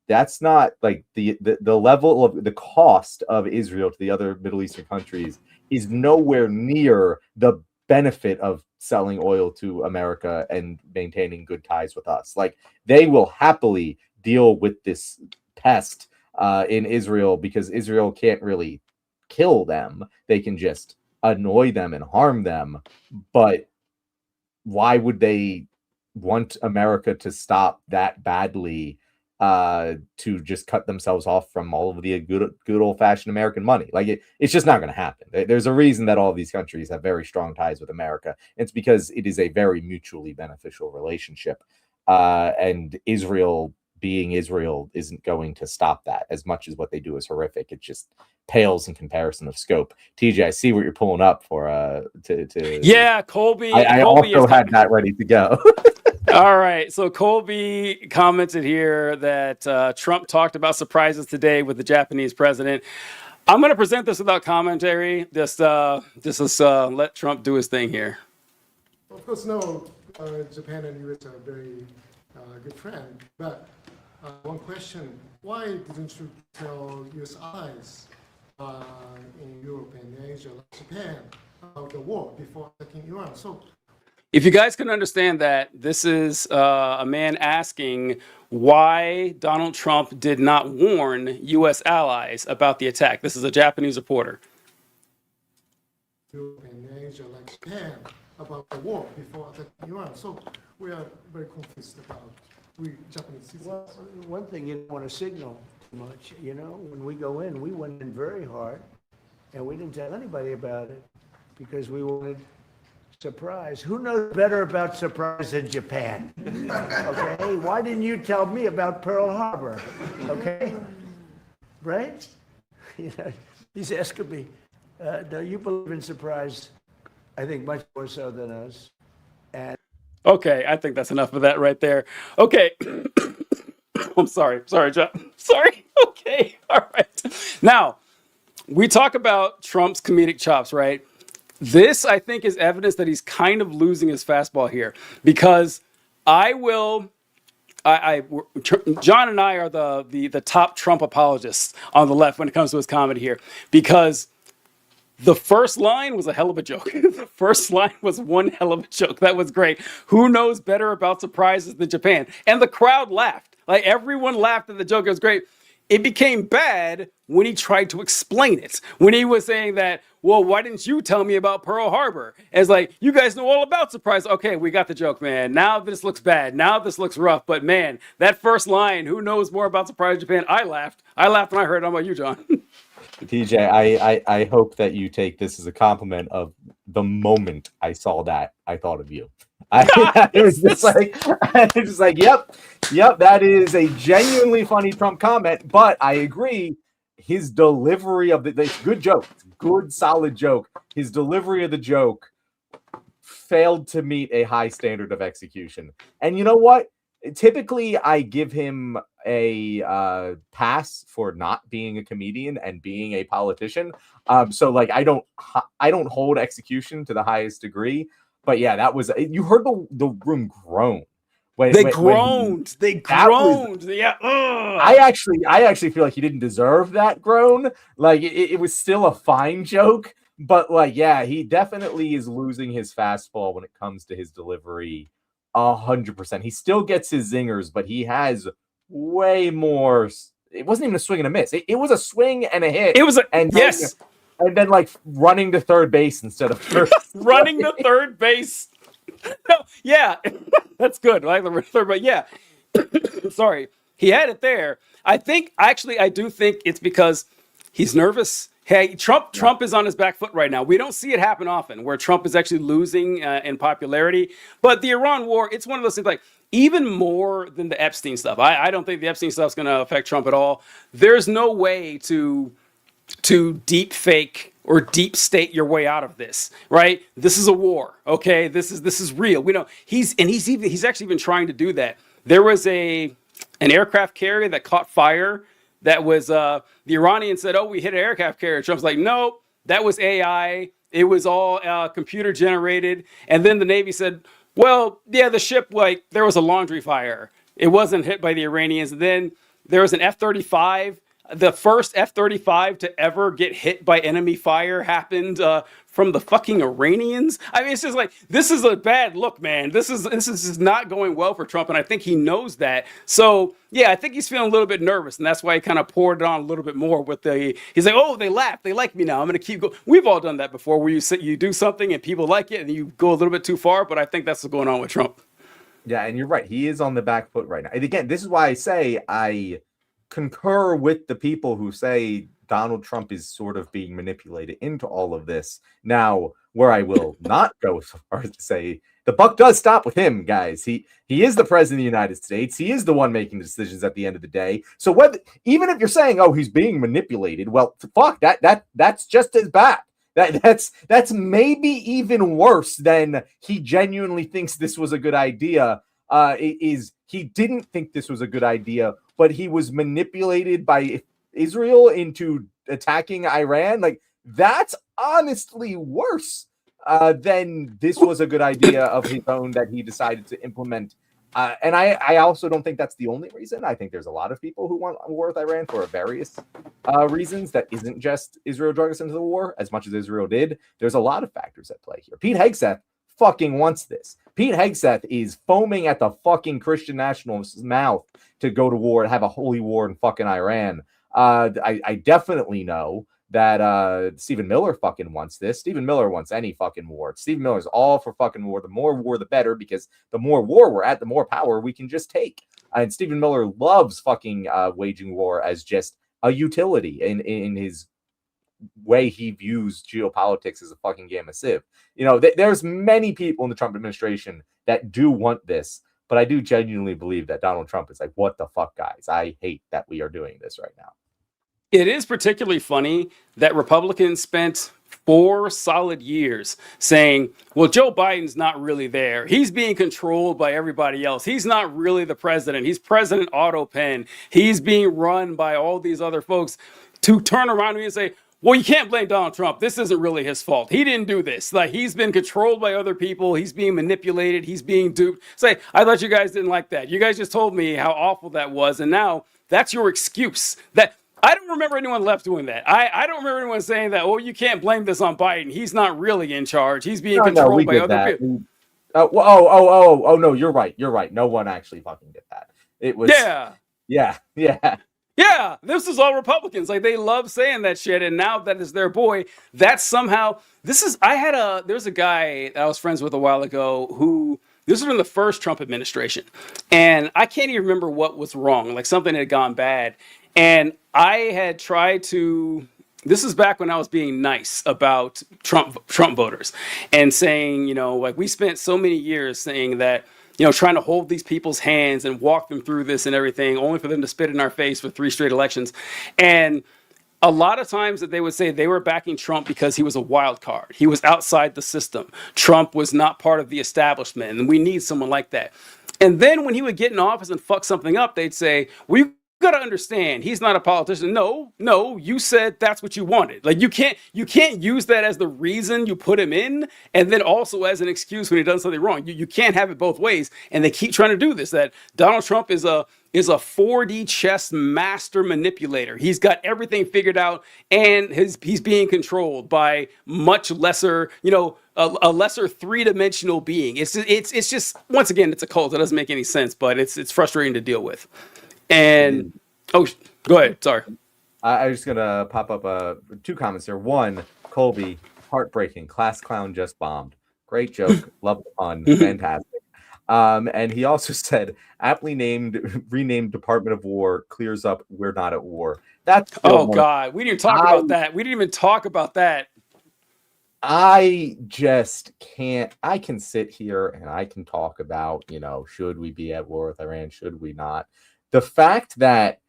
that's not the level of the cost of Israel to the other Middle Eastern countries is nowhere near the benefit of selling oil to America and maintaining good ties with us. They will happily deal with this pest in Israel, because Israel can't really kill them. They can just annoy them and harm them. But why would they want America to stop that badly to just cut themselves off from all of the good old-fashioned American money? It's just not going to happen. There's a reason that all of these countries have very strong ties with America. It's because it is a very mutually beneficial relationship. And Israel being Israel isn't going to stop that. As much as what they do is horrific, it just pales in comparison of scope. TJ, I see what you're pulling up for. Yeah, Colby. I Colby also is had that ready to go. All right. So Colby commented here that Trump talked about surprises today with the Japanese president. I'm going to present this without commentary. Just let Trump do his thing here. Of course, no, Japan and US are very good friends. But one question, why didn't you tell US allies in Europe and Asia, like Japan, about the war before attacking Iran? So, if you guys can understand that, this is a man asking why Donald Trump did not warn U.S. allies about the attack. This is a Japanese reporter. Europe and Asia, like Japan, about the war before attacking Iran. So we are very confused about we Japanese citizens. Well, one thing you don't want to signal too much. When we go in, we went in very hard, and we didn't tell anybody about it because we wanted surprise. Who knows better about surprise than Japan? Okay, why didn't you tell me about Pearl Harbor? Okay, right? He's asking me, do you believe in surprise? I think much more so than us. And okay, I think that's enough of that right there. Okay. I'm sorry, John. Sorry. Okay. All right. Now, we talk about Trump's comedic chops, right? This, I think, is evidence that he's kind of losing his fastball here, because John and I are the top Trump apologists on the left when it comes to his comedy here, because the first line was a hell of a joke. The first line was one hell of a joke. That was great. Who knows better about surprises than Japan? And the crowd laughed. Like, everyone laughed at the joke. It was great. It became bad when he tried to explain it. When he was saying that, well, why didn't you tell me about Pearl Harbor? And it's like, you guys know all about surprise. Okay, we got the joke, man. Now this looks bad. Now this looks rough. But man, that first line, who knows more about surprise Japan? I laughed when I heard it. How about you, John? TJ, I hope that you take this as a compliment of the moment I saw that, I thought of you. It was just like, yep, that is a genuinely funny Trump comment, but I agree, his delivery of it's good joke, good, solid joke. His delivery of the joke failed to meet a high standard of execution. And you know what? Typically, I give him a pass for not being a comedian and being a politician. So like, I don't hold execution to the highest degree. But yeah, that was, you heard the room groan. They groaned. Yeah. I actually feel like he didn't deserve that groan. Like, it was still a fine joke, but like, yeah, he definitely is losing his fastball when it comes to his delivery. 100%. He still gets his zingers, but he has way more. It wasn't even a swing and a miss. It was a swing and a hit. It was yes. And then like running to third base instead of first. Running to third base. No, yeah, that's good. I like the third, but yeah. Sorry, he had it there. I do think it's because he's nervous. Hey, Trump is on his back foot right now. We don't see it happen often where Trump is actually losing in popularity. But the Iran war, it's one of those things, like, even more than the Epstein stuff. I don't think the Epstein stuff is going to affect Trump at all. There's no way to deep fake or deep state your way out of this, right? This is a war, okay? This is real. We know he's actually been trying to do that. There was an aircraft carrier that caught fire. That was the Iranians said, "Oh, we hit an aircraft carrier." Trump's like, "No, that was AI. It was all computer generated." And then the Navy said, "Well, yeah, the ship, like, there was a laundry fire. It wasn't hit by the Iranians." And then there was an F-35. The first F-35 to ever get hit by enemy fire happened from the fucking Iranians. I mean, it's just like, this is a bad look, man. This is not going well for Trump, and I think he knows that. So, yeah, I think he's feeling a little bit nervous, and that's why he kind of poured it on a little bit more with he's like, oh, they laughed. They like me now. I'm going to keep going. We've all done that before, where you do something and people like it, and you go a little bit too far, but I think that's what's going on with Trump. Yeah, and you're right. He is on the back foot right now. And again, this is why I say I concur with the people who say Donald Trump is sort of being manipulated into all of this. Now, where I will not go so far as to say the buck does stop with him, guys. He is the president of the United States. He is the one making the decisions at the end of the day. So whether, even if you're saying, oh, he's being manipulated, well, fuck, that's just as bad. That's maybe even worse than he genuinely thinks this was a good idea. He didn't think this was a good idea, but he was manipulated by Israel into attacking Iran. Like, that's honestly worse than this was a good idea of his own that he decided to implement. And I also don't think that's the only reason. I think there's a lot of people who want a war with Iran for various reasons that isn't just Israel drug us into the war as much as Israel did. There's a lot of factors at play here. Pete Hegseth fucking wants this. Pete Hegseth is foaming at the fucking Christian nationalist's mouth to go to war and have a holy war in fucking Iran. I definitely know that Stephen Miller fucking wants this. Stephen Miller wants any fucking war. Stephen Miller's all for fucking war. The more war, the better, because the more war we're at, the more power we can just take. And Stephen Miller loves fucking waging war as just a utility in his way he views geopolitics as a fucking game of Civ. You know, there's many people in the Trump administration that do want this, but I do genuinely believe that Donald Trump is like, what the fuck, guys? I hate that we are doing this right now. It is particularly funny that Republicans spent 4 solid years saying, well, Joe Biden's not really there. He's being controlled by everybody else. He's not really the president. He's President Autopen. He's being run by all these other folks, to turn around to me and say, well, you can't blame Donald Trump. This isn't really his fault. He didn't do this. Like, he's been controlled by other people. He's being manipulated. He's being duped. Say, I thought you guys didn't like that. You guys just told me how awful that was. And now that's your excuse. That I don't remember anyone left doing that. I don't remember anyone saying that, oh, you can't blame this on Biden. He's not really in charge. He's being controlled by other people. No, you're right. You're right. No one actually fucking did that. It was. Yeah, this is all Republicans. Like, they love saying that shit, and now that is their boy. That's somehow. There's a guy that I was friends with a while ago who. This was in the first Trump administration, and I can't even remember what was wrong. Like, something had gone bad, and I had tried to. This is back when I was being nice about Trump voters and saying, you know, like, we spent so many years saying that, you know, trying to hold these people's hands and walk them through this and everything, only for them to spit in our face for 3 straight elections. And a lot of times that they would say they were backing Trump because he was a wild card. He was outside the system. Trump was not part of the establishment, and we need someone like that. And then when he would get in office and fuck something up, they'd say, well, you got to understand, he's not a politician. No, you said that's what you wanted. Like, you can't use that as the reason you put him in, and then also as an excuse when he does something wrong. You can't have it both ways. And they keep trying to do this, that Donald Trump is a 4D chess master manipulator. He's got everything figured out, and he's being controlled by much lesser, you know, a lesser 3-dimensional being. It's just, once again, it's a cult. It doesn't make any sense, but it's frustrating to deal with. And go ahead. Sorry. I was just gonna pop up 2 comments here. One, Colby, heartbreaking. Class clown just bombed. Great joke. Love the pun. Fantastic. And he also said, aptly renamed Department of War clears up. We're not at war. That's God. We didn't talk about that. We didn't even talk about that. I just can't. I can sit here and I can talk about, you know, should we be at war with Iran? Should we not? The fact that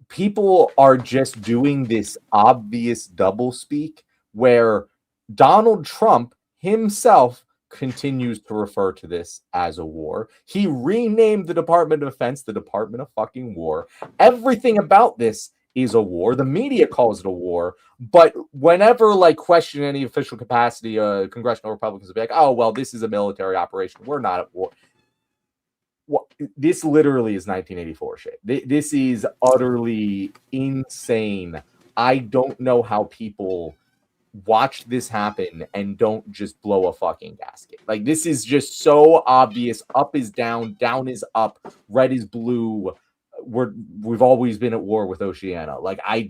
people are just doing this obvious doublespeak where Donald Trump himself continues to refer to this as a war. He renamed the Department of Defense the Department of fucking War. Everything about this is a war. The media calls it a war, but whenever, like, question any official capacity, congressional Republicans will be like, oh, well, this is a military operation. We're not at war. This literally is 1984 shit. This is utterly insane. I don't know how people watch this happen and don't just blow a fucking gasket. Like, this is just so obvious. Up is down, down is up, red is blue. We've always been at war with Oceania. Like, I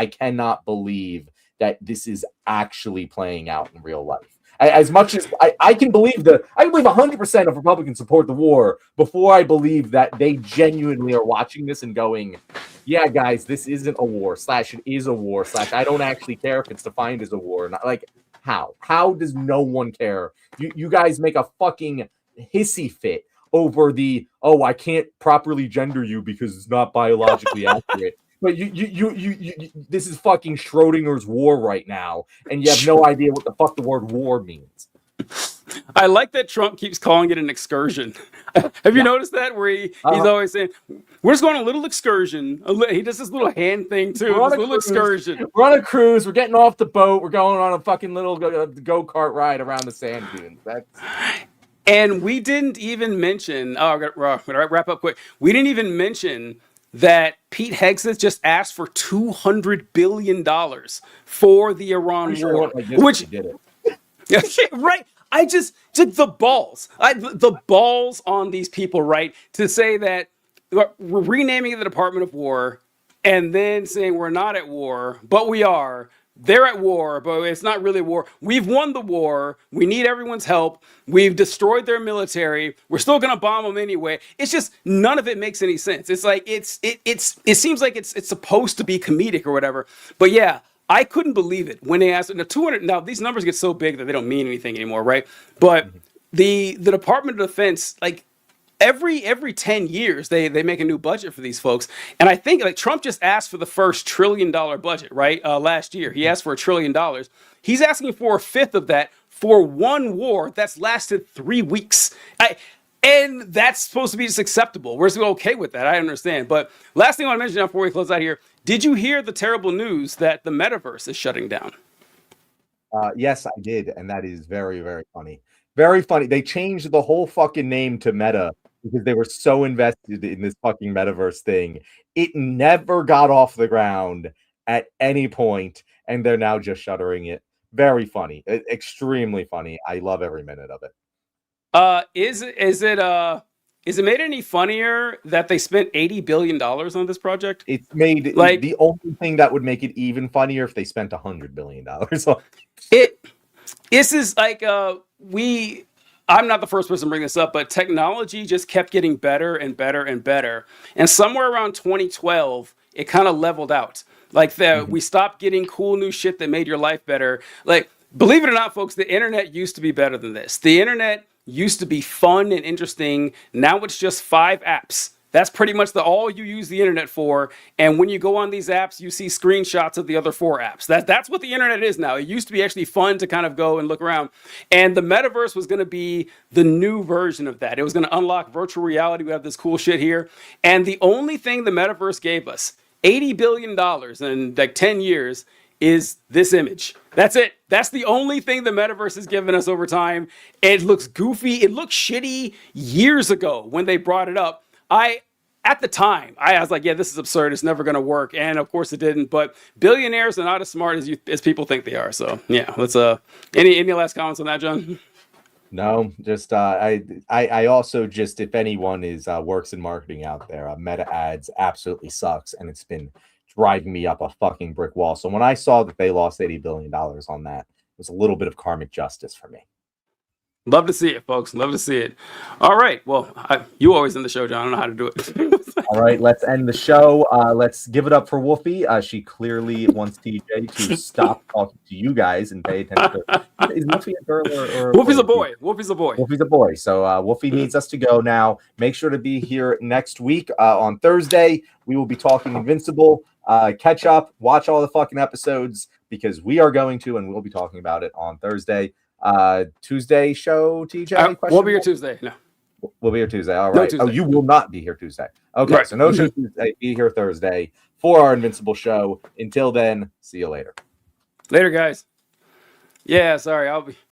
cannot believe that this is actually playing out in real life. As much as I can believe 100% of Republicans support the war before I believe that they genuinely are watching this and going, yeah, guys, this isn't a war, / it is a war, / I don't actually care if it's defined as a war. Not like how does no one care? You guys make a fucking hissy fit over the I can't properly gender you because it's not biologically accurate. But you this is fucking Schrodinger's war right now, and you have no idea what the fuck the word war means. I like that Trump keeps calling it an excursion. Have you noticed that? Where he's always saying, we're just going on a little excursion. He does this little hand thing too. This little excursion. We're on a cruise. We're getting off the boat. We're going on a fucking little go-kart ride around the sand dunes. And we didn't even mention, I'm going to wrap up quick. We didn't even mention that Pete Hegseth just asked for $200 billion for the Iran war. Which did it. Right. I just the balls. The balls on these people, right? To say that we're renaming the Department of War and then saying we're not at war, but we are. They're at war, but it's not really war. We've won the war. We need everyone's help. We've destroyed their military. We're still going to bomb them anyway. It's just none of it makes any sense. It's like it seems like it's supposed to be comedic or whatever. But yeah, I couldn't believe it when they asked. Now 200. Now these numbers get so big that they don't mean anything anymore, right? But the Department of Defense, like every 10 years, they make a new budget for these folks. And I think like Trump just asked for the first $1 trillion budget, right? Last year, he asked for $1 trillion. He's asking for a fifth of that for one war that's lasted 3 weeks. And that's supposed to be just acceptable. We're okay with that. I understand. But last thing I want to mention now before we close out here, did you hear the terrible news that the metaverse is shutting down? Yes, I did. And that is very, very funny. Very funny. They changed the whole fucking name to Meta because they were so invested in this fucking metaverse thing. It never got off the ground at any point, and they're now just shuttering it. Very funny. Extremely funny. I love every minute of it. Is it made any funnier that they spent $80 billion on this project? It's made like the only thing that would make it even funnier if they spent $100 billion on it. This is like I'm not the first person to bring this up, but technology just kept getting better and better and better. And somewhere around 2012, it kind of leveled out. Like we stopped getting cool new shit that made your life better. Like, believe it or not, folks, the internet used to be better than this. The internet used to be fun and interesting. Now it's just 5 apps. That's pretty much all you use the internet for. And when you go on these apps, you see screenshots of the other 4 apps. That's what the internet is now. It used to be actually fun to kind of go and look around. And the metaverse was going to be the new version of that. It was going to unlock virtual reality. We have this cool shit here. And the only thing the metaverse gave us, $80 billion in like 10 years, is this image. That's it. That's the only thing the metaverse has given us over time. It looks goofy. It looked shitty years ago when they brought it up. At the time, I was like, yeah, this is absurd. It's never going to work. And of course it didn't. But billionaires are not as smart as people think they are. So yeah, let's, any last comments on that, John? No, just, I also just, if anyone is, works in marketing out there, Meta ads absolutely sucks. And it's been driving me up a fucking brick wall. So when I saw that they lost $80 billion on that, it was a little bit of karmic justice for me. Love to see it, folks. Love to see it. All right. Well, you always end the show, John. I don't know how to do it. All right. Let's end the show. Let's give it up for Wolfie. She clearly wants TJ to stop talking to you guys and pay attention to. Is Wolfie a girl or Wolfie's a boy. Wolfie's a boy. Wolfie's a boy. So Wolfie needs us to go now. Make sure to be here next week on Thursday. We will be talking Invincible. Catch up. Watch all the fucking episodes because we are going to, and we'll be talking about it on Thursday. Tuesday show, TJ? We'll be here Tuesday. No. We'll be here Tuesday. All right. No, you will not be here Tuesday. Okay, right. So no show Tuesday. Be here Thursday for our Invincible show. Until then, see you later. Later, guys. Yeah, sorry. I'll be